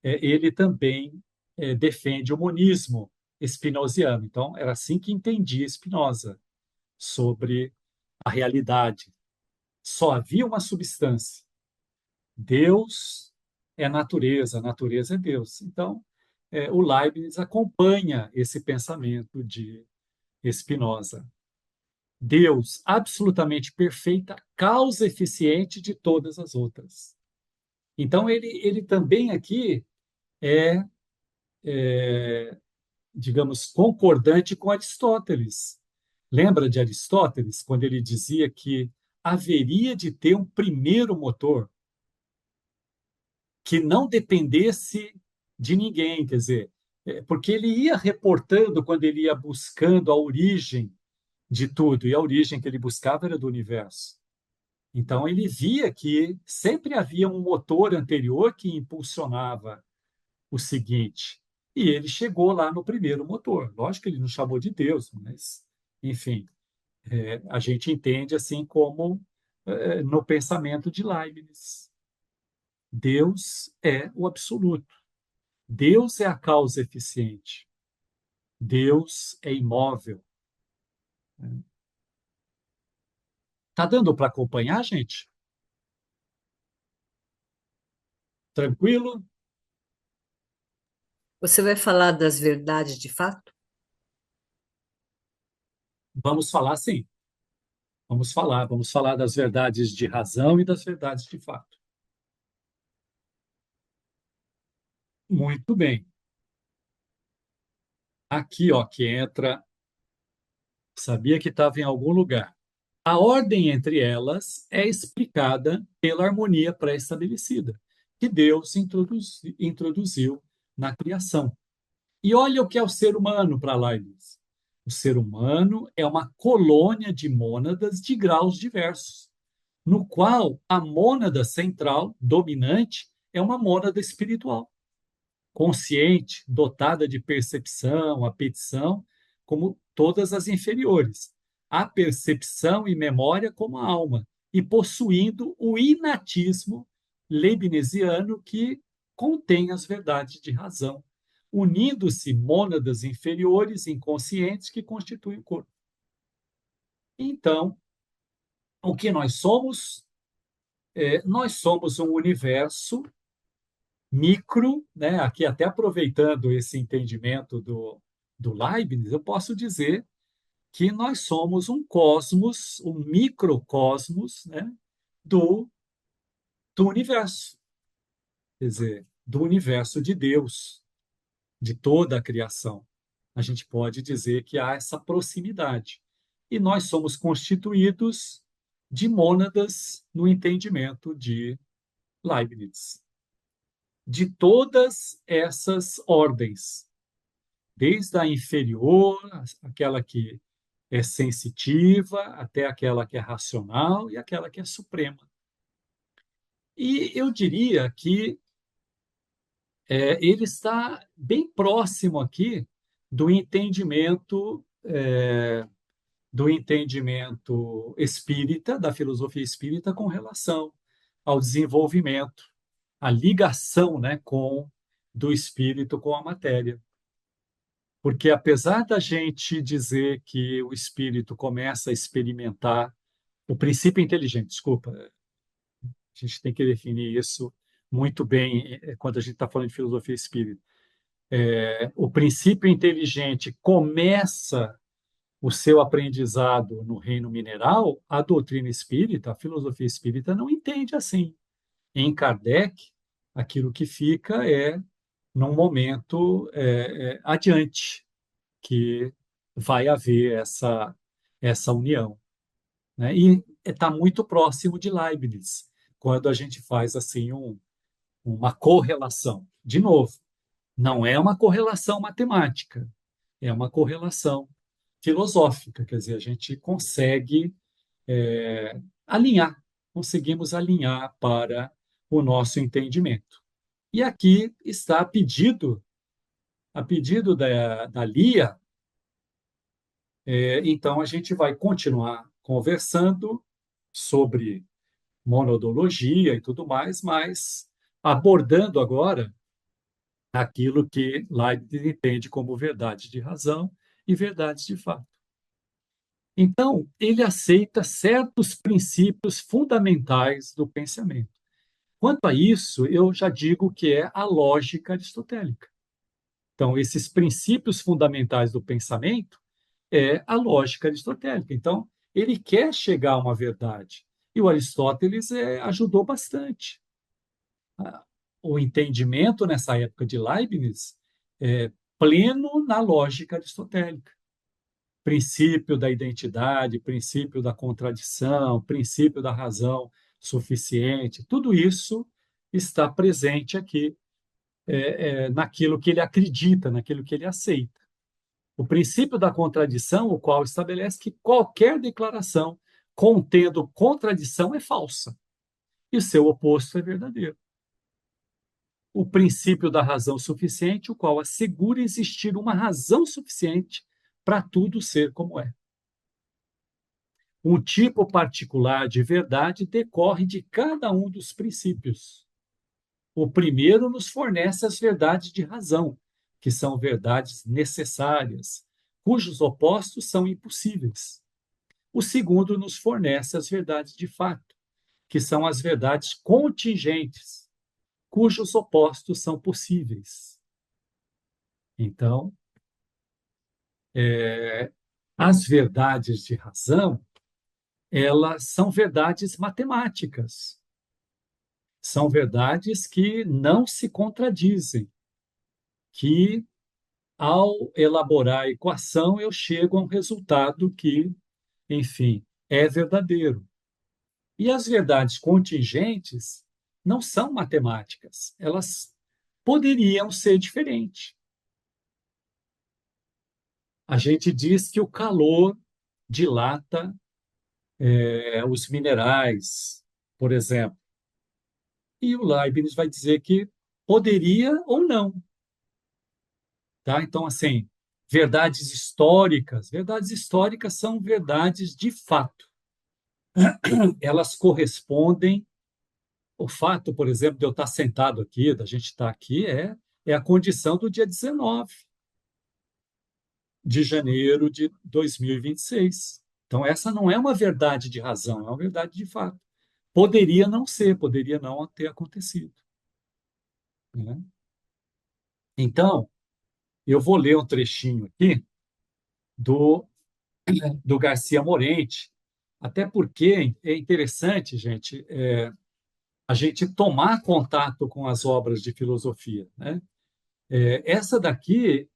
ele também defende o monismo spinoziano. Então, era assim que entendia Spinoza sobre a realidade. Só havia uma substância. Deus é natureza, a natureza é Deus. Então, o Leibniz acompanha esse pensamento de Spinoza. Deus, absolutamente perfeita, causa eficiente de todas as outras. Então, ele também aqui digamos, concordante com Aristóteles. Lembra de Aristóteles, quando ele dizia que haveria de ter um primeiro motor que não dependesse de ninguém, quer dizer, porque ele ia reportando quando ele ia buscando a origem de tudo, e a origem que ele buscava era do universo. Então, ele via que sempre havia um motor anterior que impulsionava o seguinte. E ele chegou lá no primeiro motor. Lógico que ele não chamou de Deus, mas, enfim, a gente entende assim como no pensamento de Leibniz. Deus é o absoluto. Deus é a causa eficiente. Deus é imóvel. Tá dando para acompanhar, gente? Tranquilo? Você vai falar das verdades de fato? Vamos falar sim. Vamos falar das verdades de razão e das verdades de fato. Muito bem. Aqui, ó, que entra, sabia que estava em algum lugar. A ordem entre elas é explicada pela harmonia pré-estabelecida, que Deus introduziu na criação. E olha o que é o ser humano para Leibniz. O ser humano é uma colônia de mônadas de graus diversos, no qual a mônada central, dominante, é uma mônada espiritual, consciente, dotada de percepção, apetição, como todas as inferiores, a percepção e memória como a alma, e possuindo o inatismo leibniziano que contém as verdades de razão, unindo-se mônadas inferiores inconscientes que constituem o corpo. Então, o que nós somos? Nós somos um universo micro, né? Aqui até aproveitando esse entendimento do Leibniz, eu posso dizer que nós somos um cosmos, um microcosmos, né? do, do universo, quer dizer, do universo de Deus, de toda a criação. A gente pode dizer que há essa proximidade. E nós somos constituídos de mônadas no entendimento de Leibniz, de todas essas ordens, desde a inferior, aquela que é sensitiva, até aquela que é racional e aquela que é suprema. E eu diria que ele está bem próximo aqui do entendimento espírita, da filosofia espírita, com relação ao desenvolvimento, a ligação, né, do espírito com a matéria. Porque apesar da gente dizer que o espírito começa a experimentar o princípio inteligente, desculpa, a gente tem que definir isso muito bem quando a gente está falando de filosofia espírita. O princípio inteligente começa o seu aprendizado no reino mineral, a doutrina espírita, a filosofia espírita não entende assim. Em Kardec, aquilo que fica é num momento adiante, que vai haver essa união, né? E está muito próximo de Leibniz, quando a gente faz assim uma correlação. De novo, não é uma correlação matemática, é uma correlação filosófica, quer dizer, a gente consegue alinhar, conseguimos alinhar para o nosso entendimento. E aqui está a pedido da Lia, então a gente vai continuar conversando sobre monodologia e tudo mais, mas abordando agora aquilo que Leibniz entende como verdade de razão e verdade de fato. Então, ele aceita certos princípios fundamentais do pensamento. Quanto a isso, eu já digo que é a lógica aristotélica. Então, esses princípios fundamentais do pensamento é a lógica aristotélica. Então, ele quer chegar a uma verdade. E o Aristóteles ajudou bastante. O entendimento nessa época de Leibniz é pleno na lógica aristotélica. Princípio da identidade, princípio da contradição, princípio da razão suficiente, tudo isso está presente aqui naquilo que ele acredita, naquilo que ele aceita. O princípio da contradição, o qual estabelece que qualquer declaração contendo contradição é falsa e o seu oposto é verdadeiro. O princípio da razão suficiente, o qual assegura existir uma razão suficiente para tudo ser como é. Um tipo particular de verdade decorre de cada um dos princípios. O primeiro nos fornece as verdades de razão, que são verdades necessárias, cujos opostos são impossíveis. O segundo nos fornece as verdades de fato, que são as verdades contingentes, cujos opostos são possíveis. Então, as verdades de razão, elas são verdades matemáticas. São verdades que não se contradizem, que ao elaborar a equação eu chego a um resultado que, enfim, é verdadeiro. E as verdades contingentes não são matemáticas, elas poderiam ser diferentes. A gente diz que o calor dilata os minerais, por exemplo. E o Leibniz vai dizer que poderia ou não. Tá? Então, assim, Verdades históricas. Verdades históricas são verdades de fato. Elas correspondem. O fato, por exemplo, de eu estar sentado aqui, da gente estar aqui, é a condição do dia 19 de janeiro de 2026. Então, essa não é uma verdade de razão, é uma verdade de fato. Poderia não ser, poderia não ter acontecido, né? Então, eu vou ler um trechinho aqui do, do Garcia Morente, até porque é interessante, gente, a gente tomar contato com as obras de filosofia, né? Essa daqui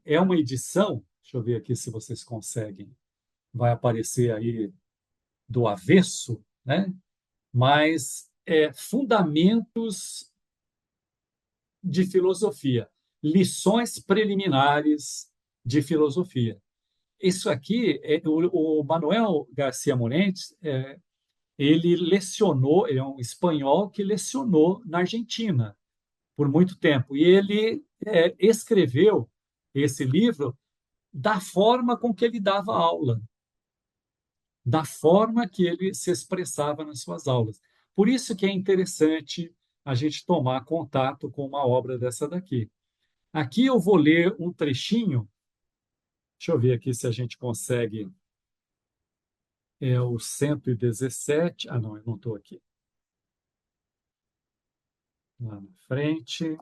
é uma edição, deixa eu ver aqui se vocês conseguem, vai aparecer aí do avesso, né? Mas Fundamentos de Filosofia, lições preliminares de filosofia. Isso aqui, o Manuel Garcia Morentes, ele lecionou, ele é um espanhol que lecionou na Argentina por muito tempo. E ele escreveu esse livro da forma com que ele dava aula, da forma que ele se expressava nas suas aulas. Por isso que é interessante a gente tomar contato com uma obra dessa daqui. Aqui eu vou ler um trechinho, deixa eu ver aqui se a gente consegue, é o 117, não, eu não estou aqui, lá na frente.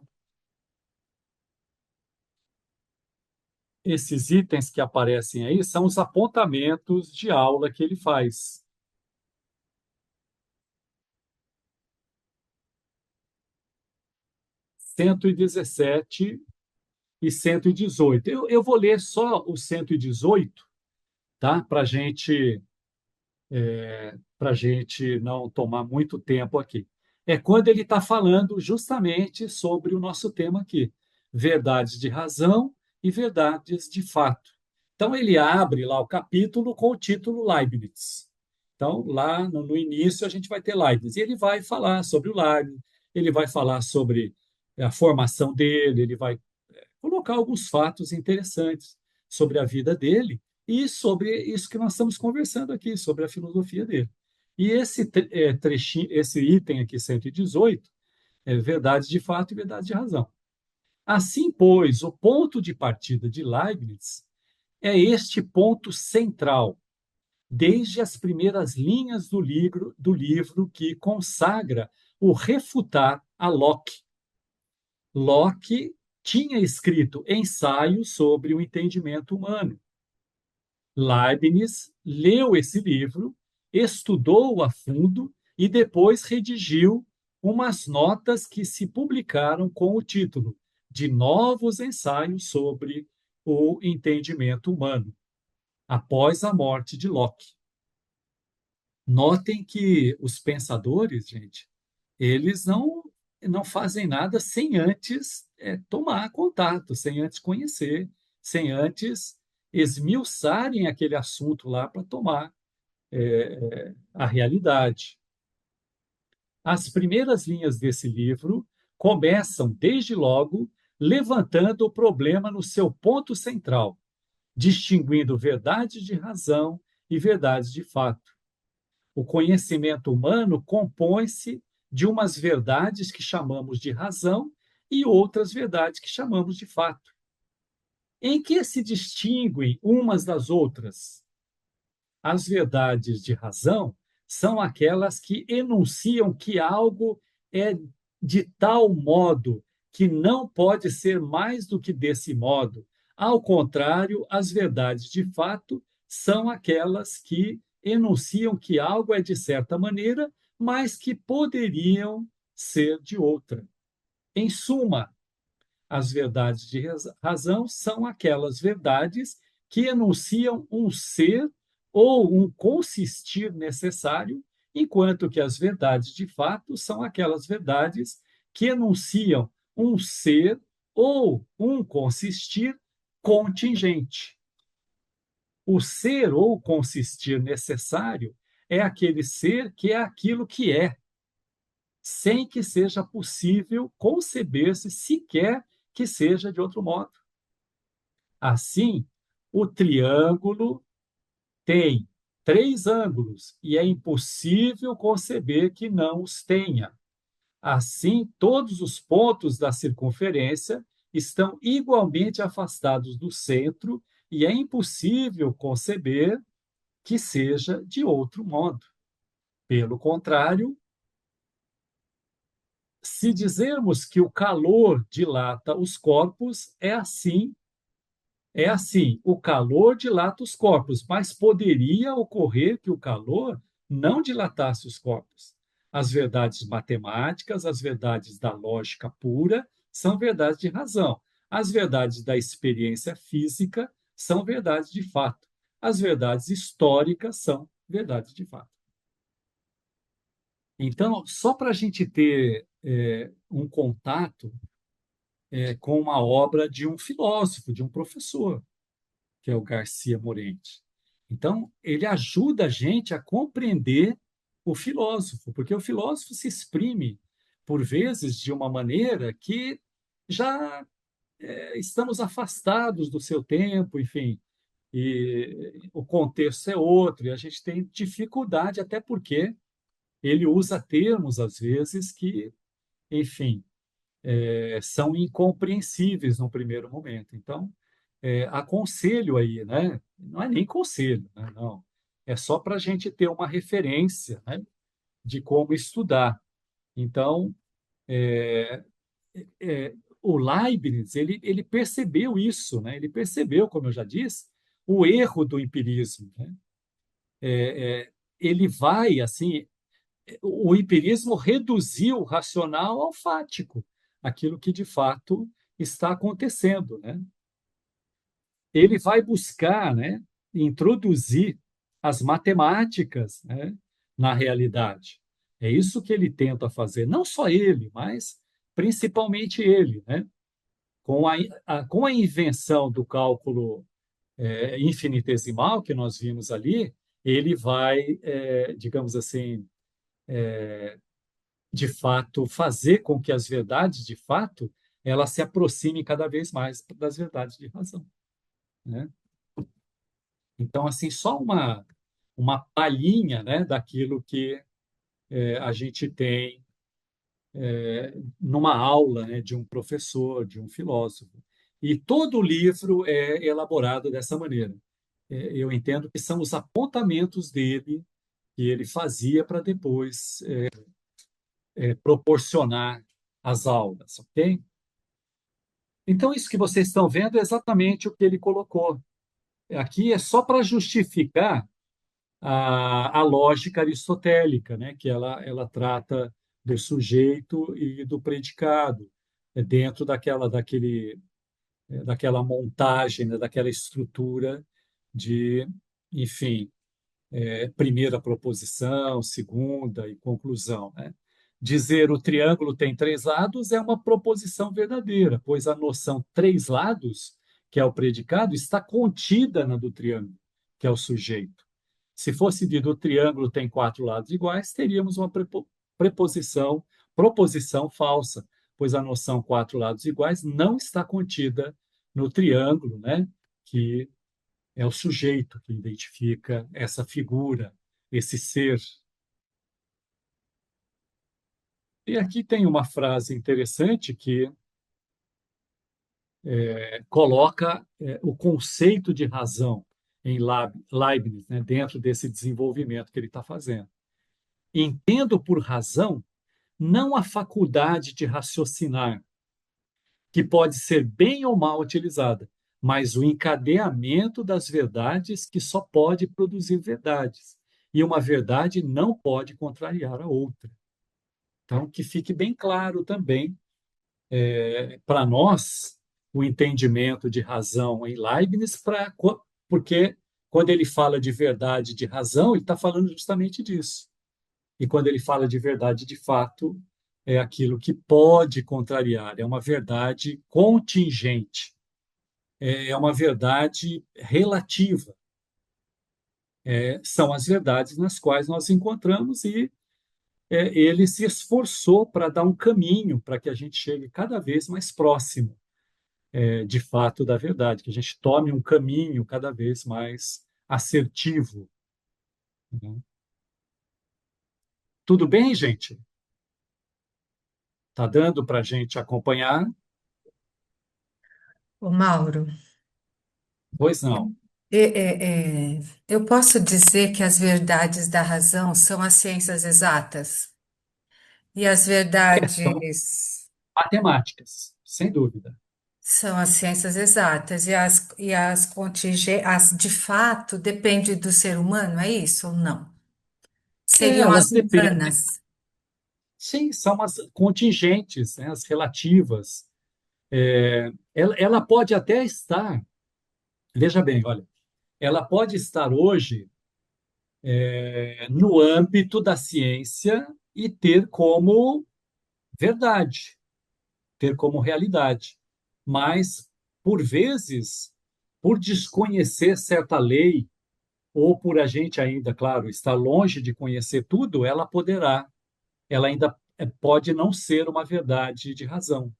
Esses itens que aparecem aí são os apontamentos de aula que ele faz. 117 e 118. Eu vou ler só o 118, tá? Para gente não tomar muito tempo aqui. É quando ele está falando justamente sobre o nosso tema aqui, verdades de razão e verdades de fato. Então, ele abre lá o capítulo com o título Leibniz. Então, lá no início, a gente vai ter Leibniz. E ele vai falar sobre o Leibniz, ele vai falar sobre a formação dele, ele vai colocar alguns fatos interessantes sobre a vida dele e sobre isso que nós estamos conversando aqui, sobre a filosofia dele. E trechinho, esse item aqui, 118, é verdade de fato e verdade de razão. Assim, pois, o ponto de partida de Leibniz é este ponto central, desde as primeiras linhas do livro que consagra o refutar a Locke. Locke tinha escrito ensaios sobre o entendimento humano. Leibniz leu esse livro, estudou-o a fundo e depois redigiu umas notas que se publicaram com o título de Novos Ensaios sobre o Entendimento Humano, após a morte de Locke. Notem que os pensadores, gente, eles não fazem nada sem antes tomar contato, sem antes conhecer, sem antes esmiuçarem aquele assunto lá para tomar a realidade. As primeiras linhas desse livro começam, desde logo, levantando o problema no seu ponto central, distinguindo verdades de razão e verdades de fato. O conhecimento humano compõe-se de umas verdades que chamamos de razão e outras verdades que chamamos de fato. Em que se distinguem umas das outras? As verdades de razão são aquelas que enunciam que algo é de tal modo que não pode ser mais do que desse modo. Ao contrário, as verdades de fato são aquelas que enunciam que algo é de certa maneira, mas que poderiam ser de outra. Em suma, as verdades de razão são aquelas verdades que enunciam um ser ou um consistir necessário, enquanto que as verdades de fato são aquelas verdades que enunciam um ser ou um consistir contingente. O ser ou consistir necessário é aquele ser que é aquilo que é, sem que seja possível conceber-se sequer que seja de outro modo. Assim, o triângulo tem 3 ângulos e é impossível conceber que não os tenha. Assim, todos os pontos da circunferência estão igualmente afastados do centro e é impossível conceber que seja de outro modo. Pelo contrário, se dizermos que o calor dilata os corpos, é assim, o calor dilata os corpos, mas poderia ocorrer que o calor não dilatasse os corpos. As verdades matemáticas, as verdades da lógica pura, são verdades de razão. As verdades da experiência física são verdades de fato. As verdades históricas são verdades de fato. Então, só para a gente ter um contato com uma obra de um filósofo, de um professor, que é o Garcia Morente. Então, ele ajuda a gente a compreender o filósofo, porque o filósofo se exprime, por vezes, de uma maneira que já estamos afastados do seu tempo, enfim, e o contexto é outro, e a gente tem dificuldade, até porque ele usa termos, às vezes, que, enfim, são incompreensíveis no primeiro momento. Então, aconselho aí, né? Não é nem conselho, né? Não. É só para a gente ter uma referência, né, de como estudar. Então, o Leibniz, ele percebeu isso, né? Ele percebeu, como eu já disse, o erro do empirismo, né? Ele vai, assim, o empirismo reduziu o racional ao fático, aquilo que de fato está acontecendo, né? Ele vai buscar, né, introduzir as matemáticas, né, na realidade. É isso que ele tenta fazer, não só ele, mas principalmente ele, né? Com a invenção do cálculo infinitesimal que nós vimos ali, ele vai, digamos assim, de fato, fazer com que as verdades, de fato, elas se aproximem cada vez mais das verdades de razão, né? Então, assim, só uma palhinha, né, daquilo que a gente tem numa aula, né, de um professor, de um filósofo. E todo o livro é elaborado dessa maneira. Eu entendo que são os apontamentos dele que ele fazia para depois proporcionar as aulas, ok? Então, isso que vocês estão vendo é exatamente o que ele colocou. Aqui é só para justificar a lógica aristotélica, né? Que ela trata do sujeito e do predicado, dentro daquela montagem, né? Daquela estrutura de, enfim, primeira proposição, segunda e conclusão, né? Dizer o triângulo tem 3 lados é uma proposição verdadeira, pois a noção 3 lados, que é o predicado, está contida na do triângulo, que é o sujeito. Se fosse dito o triângulo tem 4 lados iguais, teríamos uma proposição falsa, pois a noção 4 lados iguais não está contida no triângulo, né? Que é o sujeito que identifica essa figura, esse ser. E aqui tem uma frase interessante que coloca o conceito de razão em Leibniz, né, dentro desse desenvolvimento que ele está fazendo. Entendo por razão não a faculdade de raciocinar, que pode ser bem ou mal utilizada, mas o encadeamento das verdades que só pode produzir verdades. E uma verdade não pode contrariar a outra. Então, que fique bem claro também, para nós, o entendimento de razão em Leibniz, porque quando ele fala de verdade de razão, ele está falando justamente disso. E quando ele fala de verdade de fato, é aquilo que pode contrariar, é uma verdade contingente, é uma verdade relativa. São as verdades nas quais nós encontramos e ele se esforçou para dar um caminho para que a gente chegue cada vez mais próximo de fato da verdade, que a gente tome um caminho cada vez mais assertivo, né? Tudo bem, gente? Tá dando para a gente acompanhar? Ô, Mauro, Pois não. eu posso dizer que as verdades da razão são as ciências exatas e as São verdades matemáticas, sem dúvida. são as ciências exatas as de fato depende do ser humano, é isso ou não? Seriam Elas as dependem, humanas. sim, são as contingentes, né, as relativas. Ela pode até estar, veja bem, olha, ela pode estar hoje no âmbito da ciência e ter como verdade, ter como realidade. Mas, por vezes, por desconhecer certa lei, ou por a gente ainda, claro, estar longe de conhecer tudo, ela ainda pode não ser uma verdade de razão.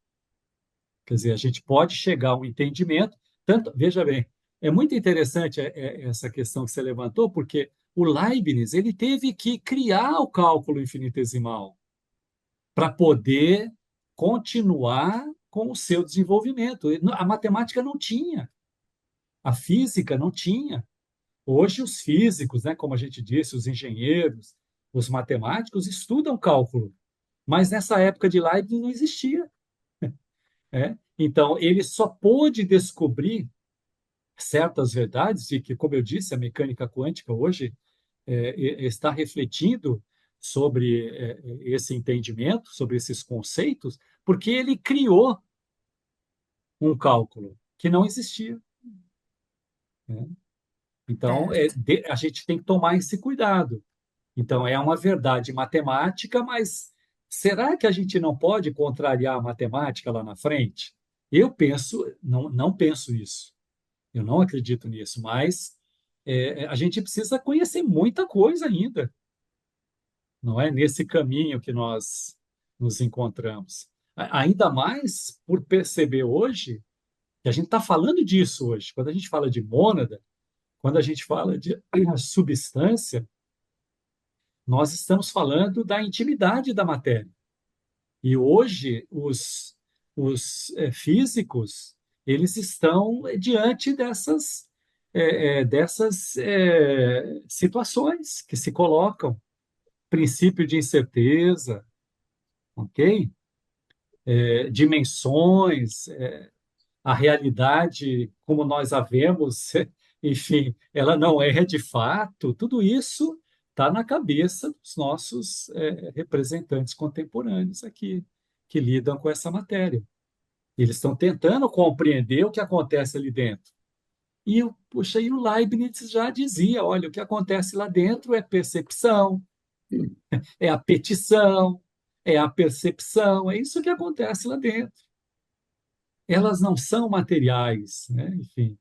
Quer dizer, a gente pode chegar a um entendimento, tanto, veja bem, é muito interessante essa questão que você levantou, porque o Leibniz, ele teve que criar o cálculo infinitesimal para poder continuar com o seu desenvolvimento. A matemática não tinha, a física não tinha. Hoje os físicos, né, como a gente disse, os engenheiros, os matemáticos estudam cálculo, mas nessa época de Leibniz não existia, né? Então ele só pôde descobrir certas verdades e que, como eu disse, a mecânica quântica hoje está refletindo sobre esse entendimento, sobre esses conceitos, porque ele criou um cálculo que não existia, né? Então, Certo. a gente tem que tomar esse cuidado. Então, é uma verdade matemática, mas será que a gente não pode contrariar a matemática lá na frente? Eu penso, não penso isso. Eu não acredito nisso, mas a gente precisa conhecer muita coisa ainda, não é? Nesse caminho que nós nos encontramos. Ainda mais por perceber hoje que a gente está falando disso hoje. Quando a gente fala de mônada, quando a gente fala de substância, nós estamos falando da intimidade da matéria. E hoje os físicos eles estão diante dessas situações que se colocam, princípio de incerteza, ok? Dimensões, a realidade como nós a vemos, enfim, ela não é de fato. Tudo isso está na cabeça dos nossos representantes contemporâneos aqui, que lidam com essa matéria. Eles estão tentando compreender o que acontece ali dentro. Puxa, e o Leibniz já dizia, olha, o que acontece lá dentro é percepção, é a petição, é a percepção, é isso que acontece lá dentro. Elas não são materiais, né? Enfim,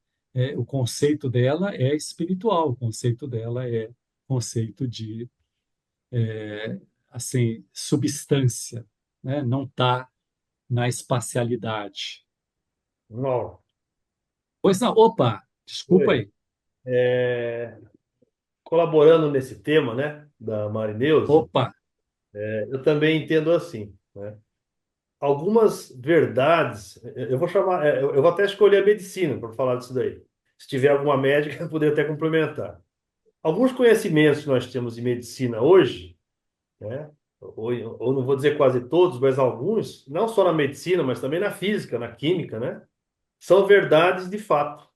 o conceito dela é espiritual, o conceito dela é conceito de assim substância, né? Não está na espacialidade. Não. Pois não, opa, desculpa Oi. aí. Colaborando nesse tema, né, da Marineuso, Opa, eu também entendo assim, né? Algumas verdades, eu vou chamar, eu vou até escolher a medicina para falar disso daí. Se tiver alguma médica, eu poderia até complementar. Alguns conhecimentos que nós temos de medicina hoje, né, ou não vou dizer quase todos, mas alguns, não só na medicina, mas também na física, na química, né, são verdades de fato,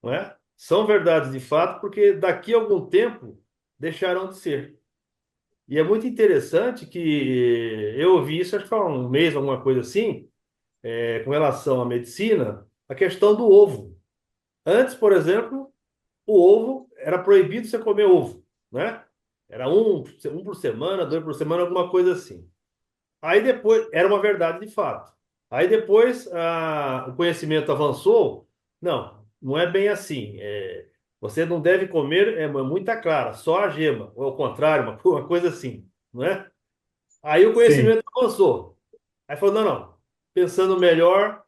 não é? São verdades de fato porque daqui a algum tempo deixarão de ser. E é muito interessante que eu ouvi isso, acho que há um mês, alguma coisa assim, com relação à medicina, a questão do ovo. Antes, por exemplo, o ovo era proibido você comer ovo, né? Era um por semana, dois por semana, alguma coisa assim. Aí depois, era uma verdade de fato. Aí depois o conhecimento avançou. Não, não é bem assim. Você não deve comer muita clara, só a gema. Ou ao contrário, uma coisa assim, não é? Aí o sim, conhecimento avançou. Aí falou, não, não. Pensando melhor,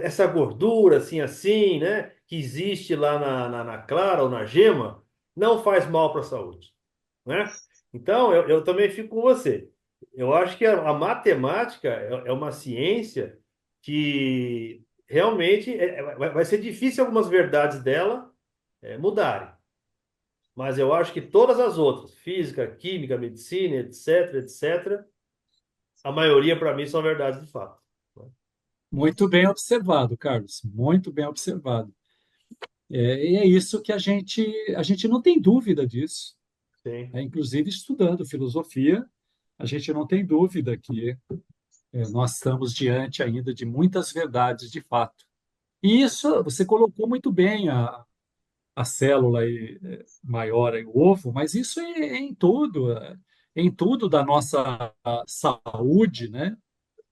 essa gordura assim, né, que existe lá na clara ou na gema, não faz mal para a saúde, né? Então, eu também fico com você. Eu acho que a matemática é uma ciência que realmente vai ser difícil algumas verdades dela mudarem. Mas eu acho que todas as outras, física, química, medicina, etc, etc, a maioria para mim são verdades de fato. Muito bem observado, Carlos. Muito bem observado. E é isso que a gente não tem dúvida disso. Sim. Inclusive, estudando filosofia, a gente não tem dúvida que nós estamos diante ainda de muitas verdades de fato. E isso, você colocou muito bem a célula aí, maior, aí, o ovo, mas isso é em tudo da nossa saúde, né?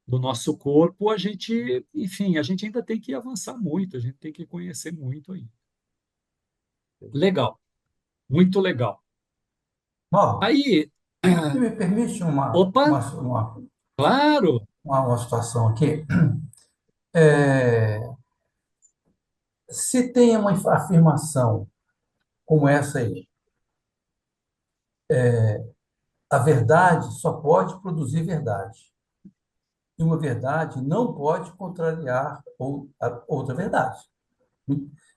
Do nosso corpo, enfim, a gente ainda tem que avançar muito, a gente tem que conhecer muito aí. Legal, muito legal. Bom, Aí, se me permite opa, claro, uma situação aqui. É, se tem uma afirmação como essa aí, a verdade só pode produzir verdade. E uma verdade não pode contrariar a outra verdade.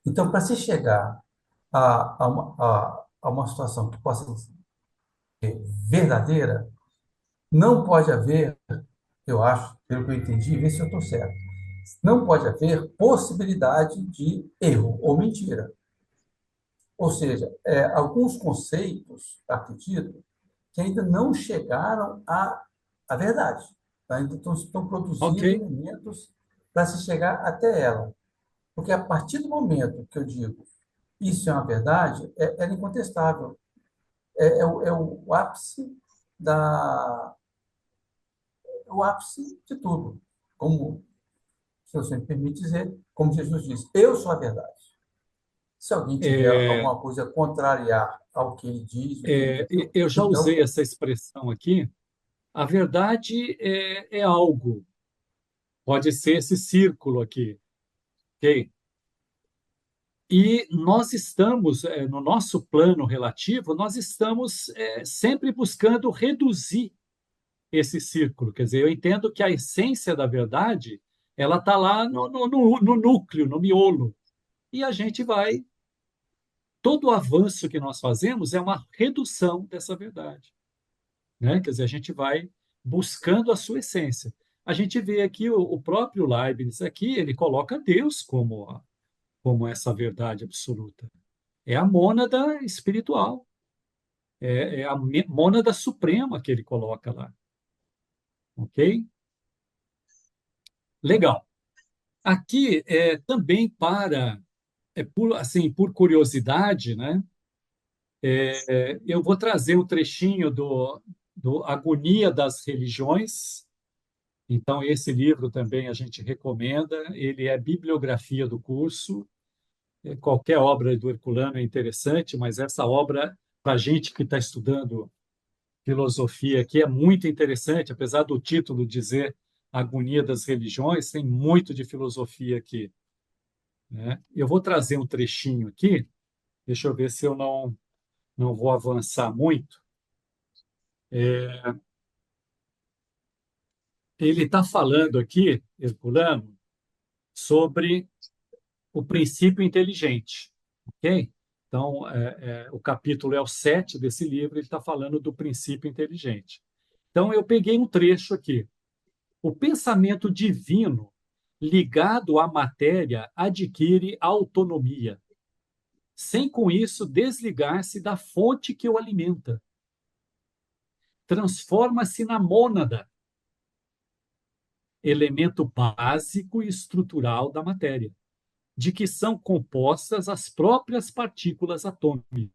Então, para se chegar a uma situação que possa ser verdadeira, não pode haver, eu acho, pelo que eu entendi, vê se eu estou certo, não pode haver possibilidade de erro ou mentira. Ou seja, alguns conceitos, acredito, que ainda não chegaram à verdade. Tá? Ainda estão ok. produzindo elementos para se chegar até ela. Porque a partir do momento que eu digo isso é uma verdade, ela é incontestável. É o ápice da, o ápice de tudo. Como, se você me permite dizer, como Jesus disse, eu sou a verdade. Se alguém tiver É, alguma coisa a contrariar ao que ele diz, o que ele disse, eu já usei então, essa expressão aqui. A verdade é algo, pode ser esse círculo aqui, ok? E nós estamos, no nosso plano relativo, nós estamos sempre buscando reduzir esse círculo. Quer dizer, eu entendo que a essência da verdade, ela está lá no núcleo, no miolo. E a gente vai, todo o avanço que nós fazemos é uma redução dessa verdade, né? Quer dizer, a gente vai buscando a sua essência. A gente vê aqui o próprio Leibniz aqui, ele coloca Deus como essa verdade absoluta. É a mônada espiritual, é a mônada suprema que ele coloca lá, ok? Legal. Aqui também por curiosidade, né? Eu vou trazer um trechinho do Agonia das Religiões. Então, esse livro também a gente recomenda. Ele é bibliografia do curso. Qualquer obra do Herculano é interessante, mas essa obra, para a gente que está estudando filosofia aqui, é muito interessante, apesar do título dizer Agonia das Religiões, tem muito de filosofia aqui, né? Eu vou trazer um trechinho aqui, deixa eu ver se eu não vou avançar muito. Ele está falando aqui, Herculano, sobre o princípio inteligente, ok? Então, o capítulo é o 7 desse livro, ele está falando do princípio inteligente. Então, eu peguei um trecho aqui. O pensamento divino ligado à matéria adquire autonomia, sem com isso desligar-se da fonte que o alimenta. Transforma-se na mônada, elemento básico e estrutural da matéria, de que são compostas as próprias partículas atômicas.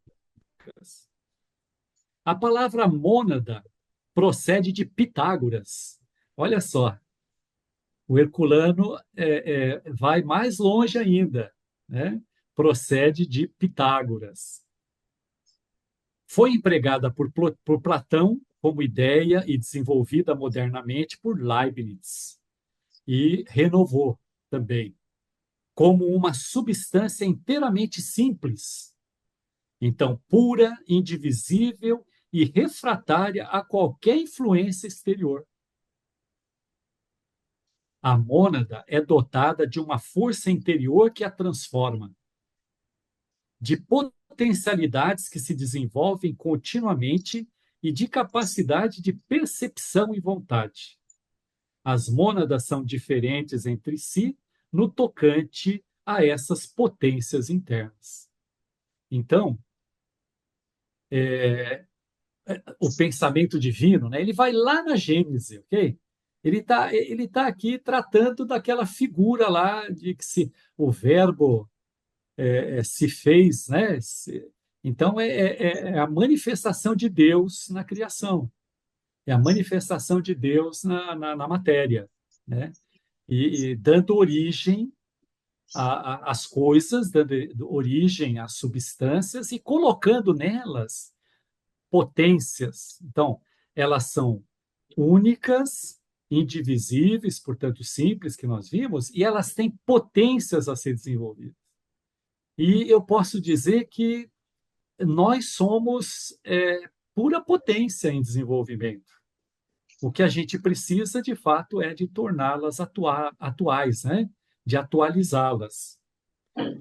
A palavra mônada procede de Pitágoras. Olha só, o Herculano vai mais longe ainda, né? Procede de Pitágoras. Foi empregada por Platão como ideia e desenvolvida modernamente por Leibniz. e renovou também, como uma substância inteiramente simples, então pura, indivisível e refratária a qualquer influência exterior. A mônada é dotada de uma força interior que a transforma, de potencialidades que se desenvolvem continuamente e de capacidade de percepção e vontade. As mônadas são diferentes entre si no tocante a essas potências internas. Então, o pensamento divino, né, ele vai lá na Gênese, ok? Ele tá aqui tratando daquela figura lá de que o verbo se fez, né? Então, é a manifestação de Deus na criação, é a manifestação de Deus na matéria, né? E dando origem às coisas, dando origem às substâncias e colocando nelas potências. Então, elas são únicas, indivisíveis, portanto simples, que nós vimos, e elas têm potências a ser desenvolvidas. E eu posso dizer que nós somos pura potência em desenvolvimento. O que a gente precisa, de fato, é de torná-las atuais, né? De atualizá-las.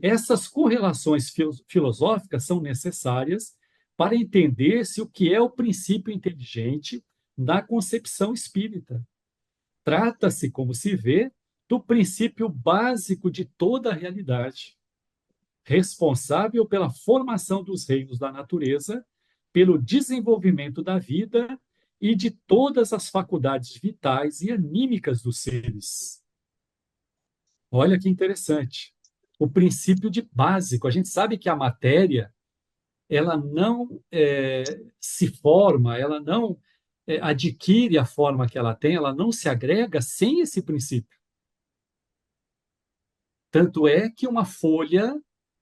Essas correlações filosóficas são necessárias para entender-se o que é o princípio inteligente da concepção espírita. Trata-se, como se vê, do princípio básico de toda a realidade, responsável pela formação dos reinos da natureza, pelo desenvolvimento da vida e de todas as faculdades vitais e anímicas dos seres. Olha que interessante. O princípio de básico. A gente sabe que a matéria, ela não se forma, ela não adquire a forma que ela tem, ela não se agrega sem esse princípio. Tanto é que uma folha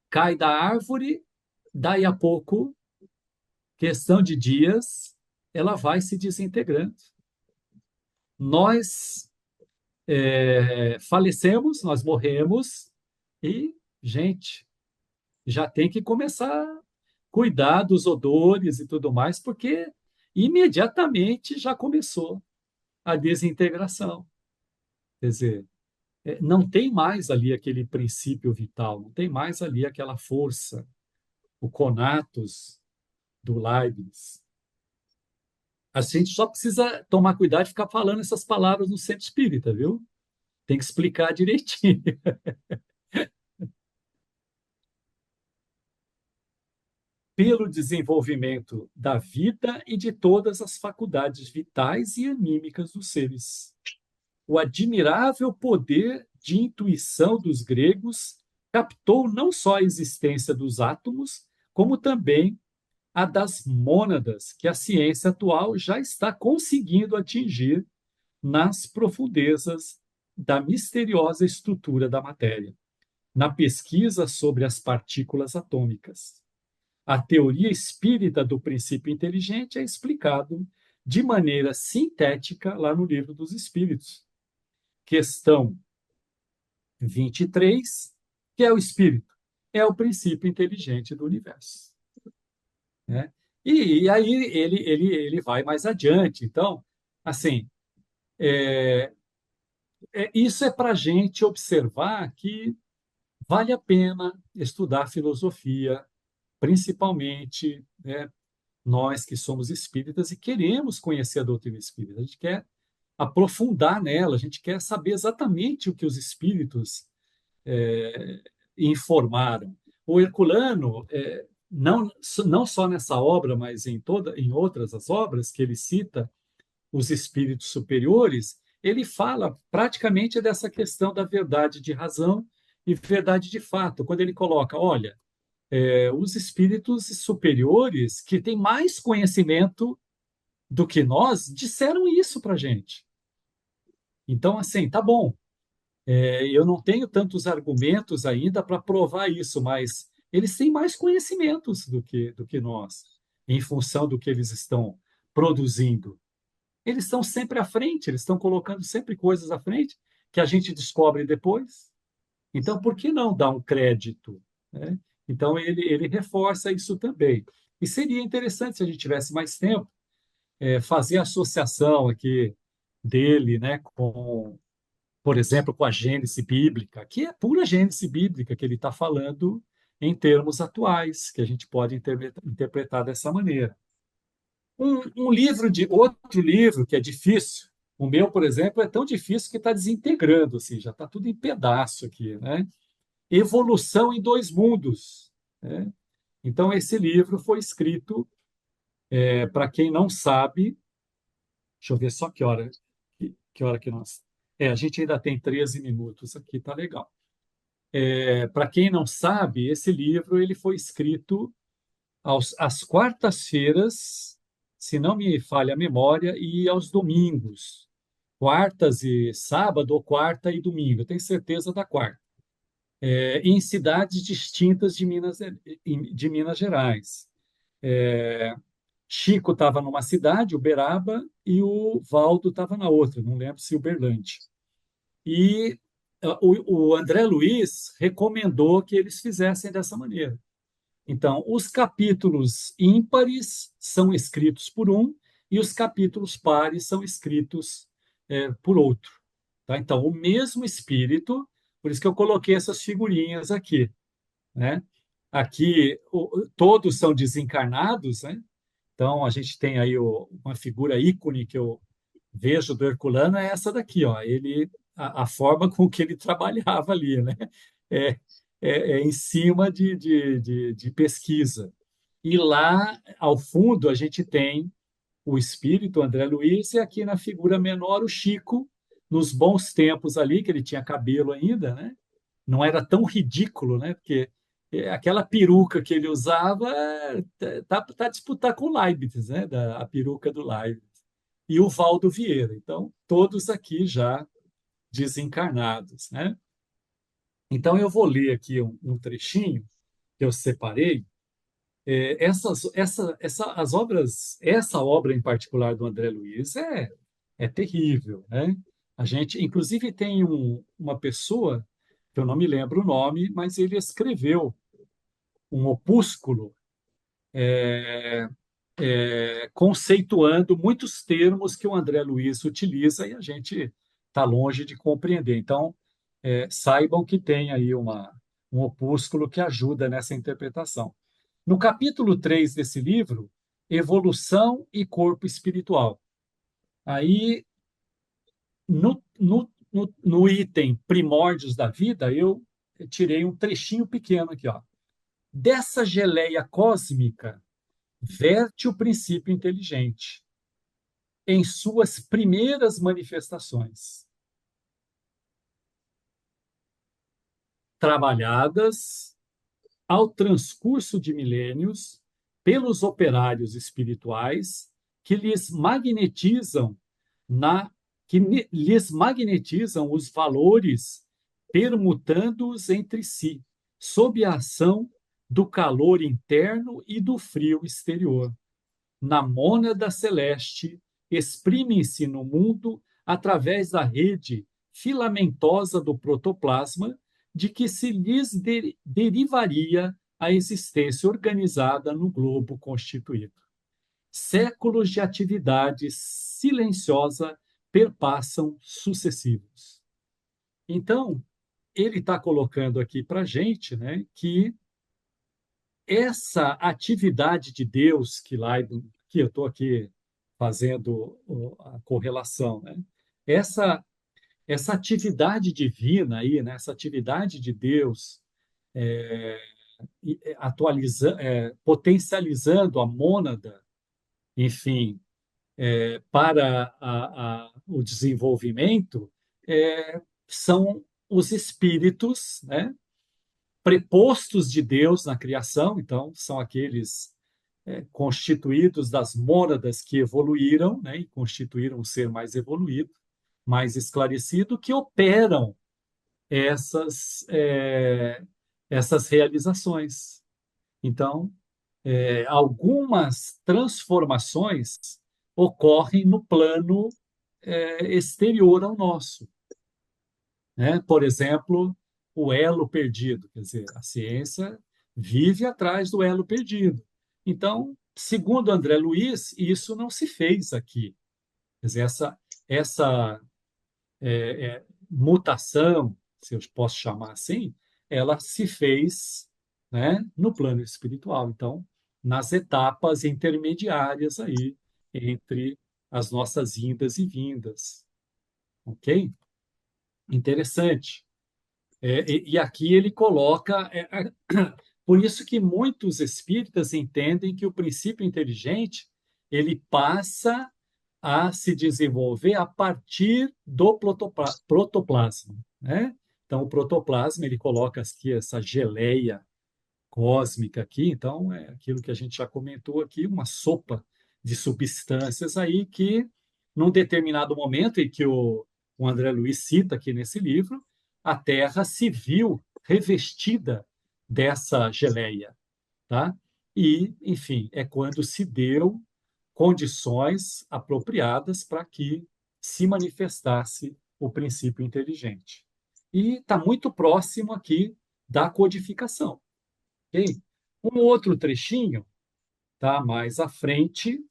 cai da árvore, daí a pouco, questão de dias, ela vai se desintegrando. Nós falecemos, nós morremos e, gente, já tem que começar a cuidar dos odores e tudo mais, porque imediatamente já começou a desintegração. Quer dizer, não tem mais ali aquele princípio vital, não tem mais ali aquela força, o conatos do Leibniz. A gente só precisa tomar cuidado de ficar falando essas palavras no centro espírita, viu? Tem que explicar direitinho. Pelo desenvolvimento da vida e de todas as faculdades vitais e anímicas dos seres. O admirável poder de intuição dos gregos captou não só a existência dos átomos, como também a das mônadas, que a ciência atual já está conseguindo atingir nas profundezas da misteriosa estrutura da matéria, na pesquisa sobre as partículas atômicas. A teoria espírita do princípio inteligente é explicado de maneira sintética lá no Livro dos Espíritos. Questão 23, que é o espírito? É o princípio inteligente do universo. Né? E aí ele vai mais adiante. Então, assim, isso é para a gente observar que vale a pena estudar filosofia, principalmente, né, nós que somos espíritas e queremos conhecer a doutrina espírita. A gente quer aprofundar nela, a gente quer saber exatamente o que os espíritos informaram. O Herculano, não só nessa obra, mas em outras as obras que ele cita, os espíritos superiores, ele fala praticamente dessa questão da verdade de razão e verdade de fato, quando ele coloca, olha, os espíritos superiores que têm mais conhecimento do que nós disseram isso para a gente. Então, assim, tá bom, eu não tenho tantos argumentos ainda para provar isso, mas eles têm mais conhecimentos do que nós, em função do que eles estão produzindo. Eles estão sempre à frente, eles estão colocando sempre coisas à frente, que a gente descobre depois. Então, por que não dar um crédito, né? Então, ele reforça isso também. E seria interessante, se a gente tivesse mais tempo, fazer a associação aqui dele, né, com, por exemplo, com a Gênese bíblica, que é pura Gênese bíblica que ele está falando em termos atuais, que a gente pode interpretar dessa maneira. Outro livro que é difícil, o meu, por exemplo, é tão difícil que está desintegrando, assim, já está tudo em pedaço aqui, né? Evolução em Dois Mundos, né? Então, esse livro foi escrito, para quem não sabe, deixa eu ver só que hora que nós. A gente ainda tem 13 minutos aqui, tá legal. Para quem não sabe, esse livro ele foi escrito às quartas-feiras, se não me falha a memória, e aos domingos. Quartas e sábado, ou quarta e domingo, eu tenho certeza da quarta. Em cidades distintas de Minas Gerais. Chico estava numa cidade, Uberaba, e o Valdo estava na outra, não lembro se Uberlândia. E o André Luiz recomendou que eles fizessem dessa maneira. Então, os capítulos ímpares são escritos por um e os capítulos pares são escritos por outro. Tá? Então, o mesmo espírito, por isso que eu coloquei essas figurinhas aqui, né? Aqui todos são desencarnados, né? Então, a gente tem aí uma figura ícone que eu vejo do Herculano é essa daqui, ó. A forma com que ele trabalhava ali, né? É, em cima de pesquisa. E lá, ao fundo, a gente tem o espírito, André Luiz, e aqui na figura menor, o Chico, nos bons tempos ali, que ele tinha cabelo ainda, né? Não era tão ridículo, né? Porque aquela peruca que ele usava tá a disputar com o Leibniz, né? A peruca do Leibniz. E o Valdo Vieira. Então, todos aqui já desencarnados, né? Então, eu vou ler aqui um trechinho que eu separei. As obras, essa obra em particular do André Luiz é terrível, né? A gente, inclusive, tem uma pessoa, que eu não me lembro o nome, mas ele escreveu um opúsculo conceituando muitos termos que o André Luiz utiliza e a gente está longe de compreender. Então, saibam que tem aí um opúsculo que ajuda nessa interpretação. No capítulo 3 desse livro, Evolução e Corpo Espiritual. Aí, no item Primórdios da Vida, eu tirei um trechinho pequeno aqui, ó. Dessa geleia cósmica, verte o princípio inteligente em suas primeiras manifestações, trabalhadas ao transcurso de milênios pelos operários espirituais que lhes magnetizam os valores, permutando-os entre si, sob a ação do calor interno e do frio exterior. Na mônada celeste, exprimem-se no mundo através da rede filamentosa do protoplasma, de que se lhes derivaria a existência organizada no globo constituído. Séculos de atividade silenciosa perpassam sucessivos. Então, ele está colocando aqui para a gente, né, que essa atividade de Deus que eu estou aqui fazendo a correlação, né? Essa atividade divina aí, né? Essa atividade de Deus potencializando a mônada, enfim, para o desenvolvimento, são os espíritos, né? Prepostos de Deus na criação, então são aqueles constituídos das mônadas que evoluíram, né, e constituíram um ser mais evoluído, mais esclarecido, que operam essas realizações. Então, algumas transformações ocorrem no plano exterior ao nosso. né? Por exemplo, o elo perdido, quer dizer, a ciência vive atrás do elo perdido. Então, segundo André Luiz, isso não se fez aqui. Quer dizer, essa mutação, se eu posso chamar assim, ela se fez, né, no plano espiritual. Então, nas etapas intermediárias aí entre as nossas indas e vindas, ok? Interessante. E aqui ele coloca, por isso que muitos espíritas entendem que o princípio inteligente ele passa a se desenvolver a partir do protoplasma, né? Então, o protoplasma, ele coloca aqui essa geleia cósmica aqui, então é aquilo que a gente já comentou aqui, uma sopa de substâncias aí que, num determinado momento em que o André Luiz cita aqui nesse livro, a Terra se viu revestida dessa geleia, tá? E, enfim, é quando se deu condições apropriadas para que se manifestasse o princípio inteligente. E está muito próximo aqui da codificação. Ok? Um outro trechinho, tá, mais à frente,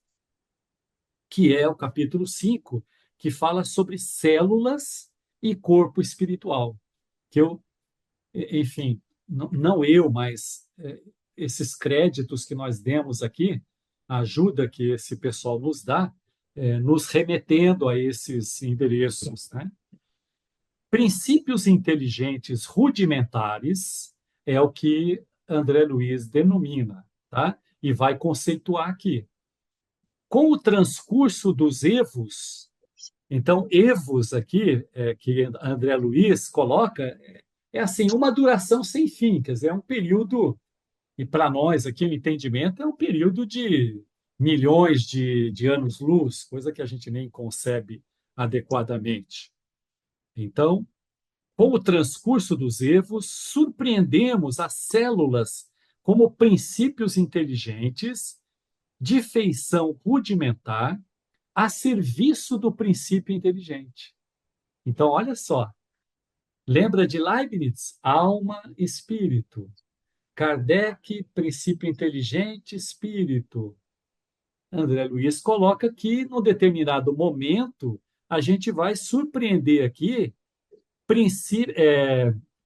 que é o capítulo 5, que fala sobre células e corpo espiritual. Que eu, enfim, não eu, mas esses créditos que nós demos aqui, a ajuda que esse pessoal nos dá, nos remetendo a esses endereços, né? Princípios inteligentes rudimentares é o que André Luiz denomina, tá? E vai conceituar aqui. Com o transcurso dos evos, então, evos aqui, que André Luiz coloca, é assim, uma duração sem fim, quer dizer, é um período, e para nós aqui o entendimento é um período de milhões de anos-luz, coisa que a gente nem concebe adequadamente. Então, com o transcurso dos evos, surpreendemos as células como princípios inteligentes de feição rudimentar a serviço do princípio inteligente. Então, olha só, lembra de Leibniz? Alma, espírito. Kardec, princípio inteligente, espírito. André Luiz coloca que, num determinado momento, a gente vai surpreender aqui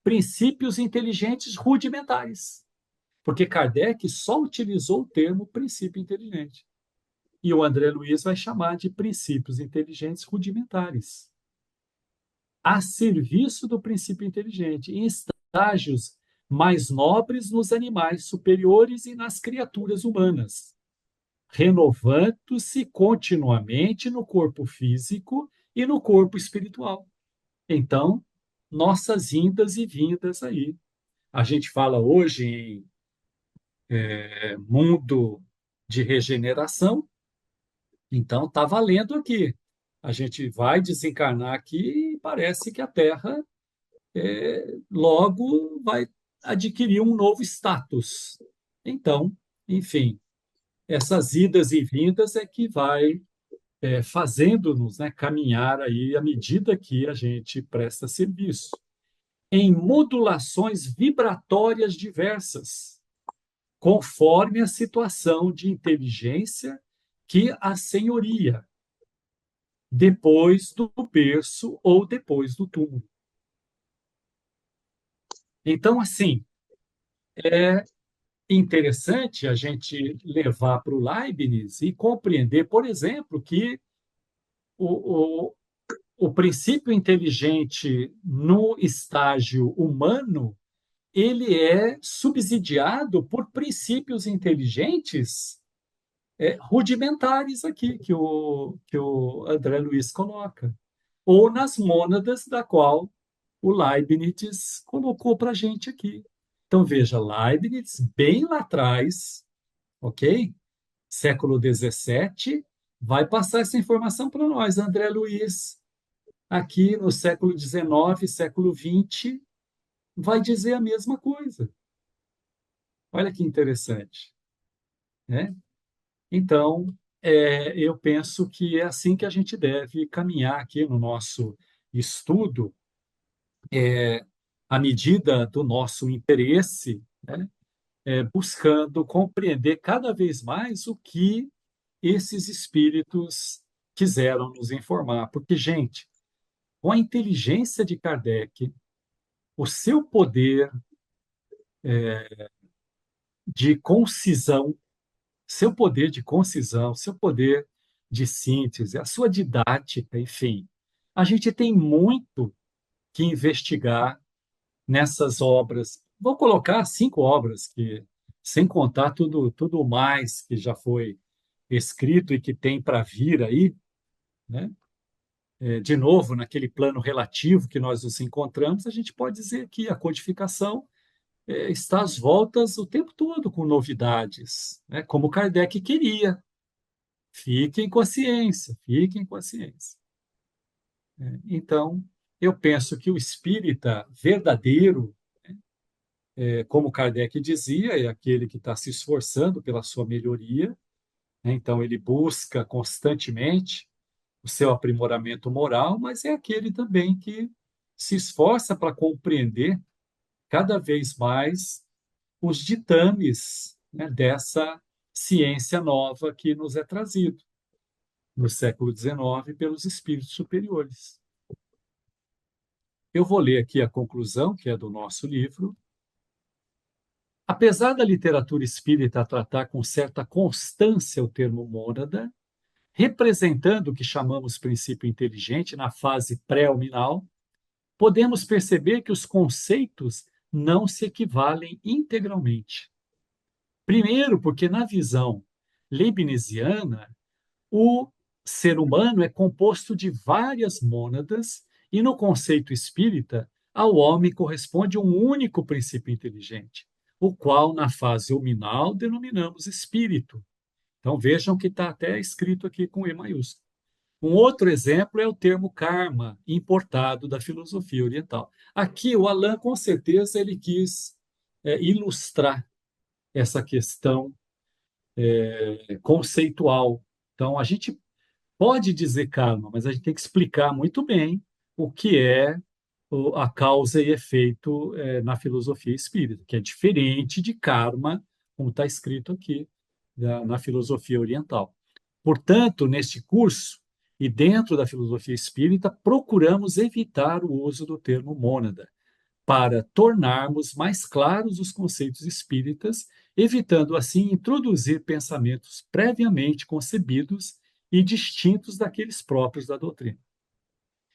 princípios inteligentes rudimentares, porque Kardec só utilizou o termo princípio inteligente. E o André Luiz vai chamar de princípios inteligentes rudimentares, a serviço do princípio inteligente, em estágios mais nobres nos animais superiores e nas criaturas humanas, renovando-se continuamente no corpo físico e no corpo espiritual. Então, nossas indas e vindas aí. A gente fala hoje em mundo de regeneração, então está valendo aqui. A gente vai desencarnar aqui e parece que a Terra logo vai adquirir um novo status. Então, enfim, essas idas e vindas é que vai fazendo-nos, né, caminhar aí à medida que a gente presta serviço, em modulações vibratórias diversas, conforme a situação de inteligência que a senhoria, depois do berço ou depois do túmulo. Então, assim, é interessante a gente levar para o Leibniz e compreender, por exemplo, que o, o, o princípio inteligente no estágio humano ele é subsidiado por princípios inteligentes rudimentares aqui, que o André Luiz coloca, ou nas mônadas da qual o Leibniz colocou para a gente aqui. Então, veja, Leibniz, bem lá atrás, ok? Século XVII, vai passar essa informação para nós. André Luiz, aqui no século XIX, século XX, vai dizer a mesma coisa. Olha que interessante, né? Então, eu penso que é assim que a gente deve caminhar aqui no nosso estudo à medida do nosso interesse, né, buscando compreender cada vez mais o que esses espíritos quiseram nos informar. Porque, gente, com a inteligência de Kardec, o seu poder de concisão, seu poder de síntese, a sua didática, enfim, a gente tem muito que investigar nessas obras. Vou colocar 5 obras que, sem contar tudo mais que já foi escrito e que tem para vir aí, né? De novo, naquele plano relativo que nós nos encontramos, a gente pode dizer que a codificação está às voltas o tempo todo com novidades, né? Como Kardec queria. Fiquem com a ciência, fiquem com a ciência. Então, eu penso que o espírita verdadeiro, como Kardec dizia, é aquele que está se esforçando pela sua melhoria, né? Então, ele busca constantemente o seu aprimoramento moral, mas é aquele também que se esforça para compreender cada vez mais os ditames, né, dessa ciência nova que nos é trazido no século XIX pelos espíritos superiores. Eu vou ler aqui a conclusão, que é do nosso livro. Apesar da literatura espírita tratar com certa constância o termo mônada, representando o que chamamos princípio inteligente na fase pré-uminal, podemos perceber que os conceitos não se equivalem integralmente. Primeiro, porque na visão leibniziana, o ser humano é composto de várias mônadas e no conceito espírita, ao homem corresponde um único princípio inteligente, o qual na fase uminal denominamos espírito. Então vejam que está até escrito aqui com E maiúsculo. Um outro exemplo é o termo karma, importado da filosofia oriental. Aqui o Allan, com certeza, ele quis ilustrar essa questão conceitual. Então, a gente pode dizer karma, mas a gente tem que explicar muito bem o que é a causa e efeito na filosofia espírita, que é diferente de karma, como está escrito aqui na filosofia oriental. Portanto, neste curso e dentro da filosofia espírita, procuramos evitar o uso do termo mônada, para tornarmos mais claros os conceitos espíritas, evitando assim introduzir pensamentos previamente concebidos e distintos daqueles próprios da doutrina.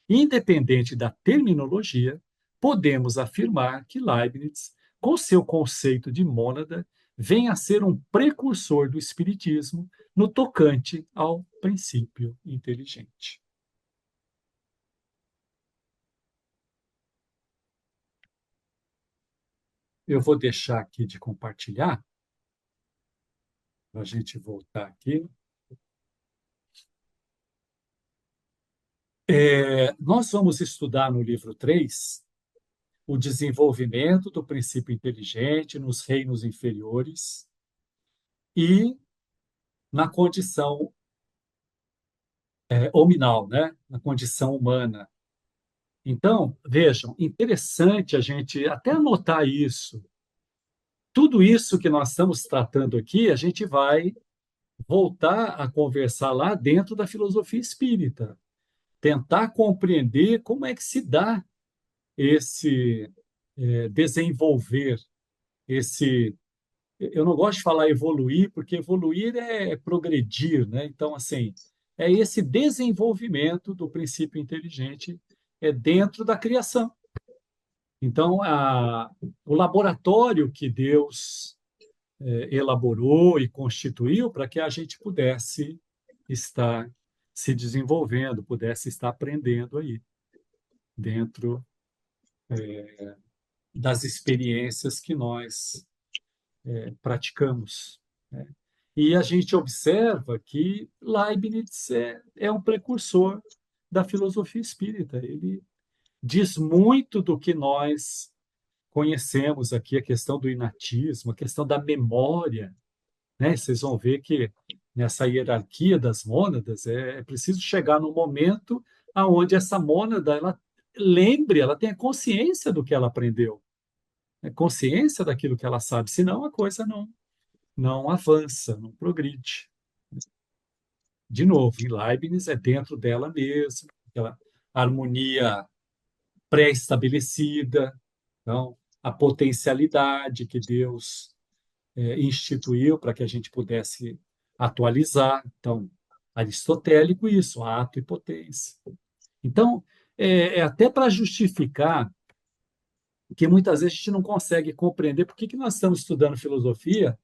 Independente da terminologia, podemos afirmar que Leibniz, com seu conceito de mônada, vem a ser um precursor do espiritismo no tocante ao princípio inteligente. Eu vou deixar aqui de compartilhar, para a gente voltar aqui. Nós vamos estudar no livro 3 o desenvolvimento do princípio inteligente nos reinos inferiores e na condição hominal, né? Na condição humana. Então, vejam, interessante a gente até anotar isso. Tudo isso que nós estamos tratando aqui, a gente vai voltar a conversar lá dentro da filosofia espírita. Tentar compreender como é que se dá esse desenvolver, esse... Eu não gosto de falar evoluir, porque evoluir é progredir, né? Então, assim, é esse desenvolvimento do princípio inteligente dentro da criação. Então, o laboratório que Deus elaborou e constituiu para que a gente pudesse estar se desenvolvendo, pudesse estar aprendendo aí, dentro das experiências que nós praticamos, né? E a gente observa que Leibniz é um precursor da filosofia espírita. Ele diz muito do que nós conhecemos aqui, a questão do inatismo, a questão da memória, né? Vocês vão ver que nessa hierarquia das mônadas é preciso chegar no momento aonde essa mônada ela lembre, ela tenha consciência do que ela aprendeu, né? Consciência daquilo que ela sabe, senão a coisa não avança, não progride. De novo, em Leibniz é dentro dela mesma, aquela harmonia pré-estabelecida, então, a potencialidade que Deus instituiu para que a gente pudesse atualizar. Então, aristotélico isso, ato e potência. Então, é até para justificar que muitas vezes a gente não consegue compreender por que nós estamos estudando filosofia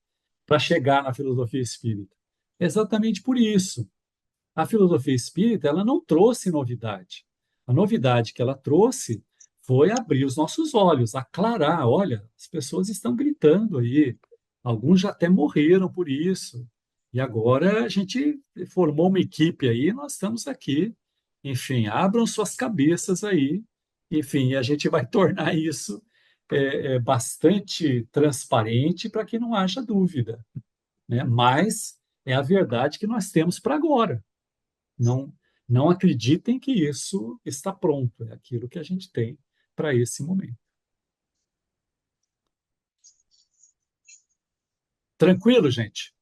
para chegar na filosofia espírita. É exatamente por isso. A filosofia espírita, ela não trouxe novidade. A novidade que ela trouxe foi abrir os nossos olhos, aclarar, olha, as pessoas estão gritando aí, alguns já até morreram por isso. E agora a gente formou uma equipe aí, nós estamos aqui. Enfim, abram suas cabeças aí. Enfim, a gente vai tornar isso bastante transparente para que não haja dúvida, né? Mas é a verdade que nós temos para agora. Não, não acreditem que isso está pronto, é aquilo que a gente tem para esse momento. Tranquilo, gente?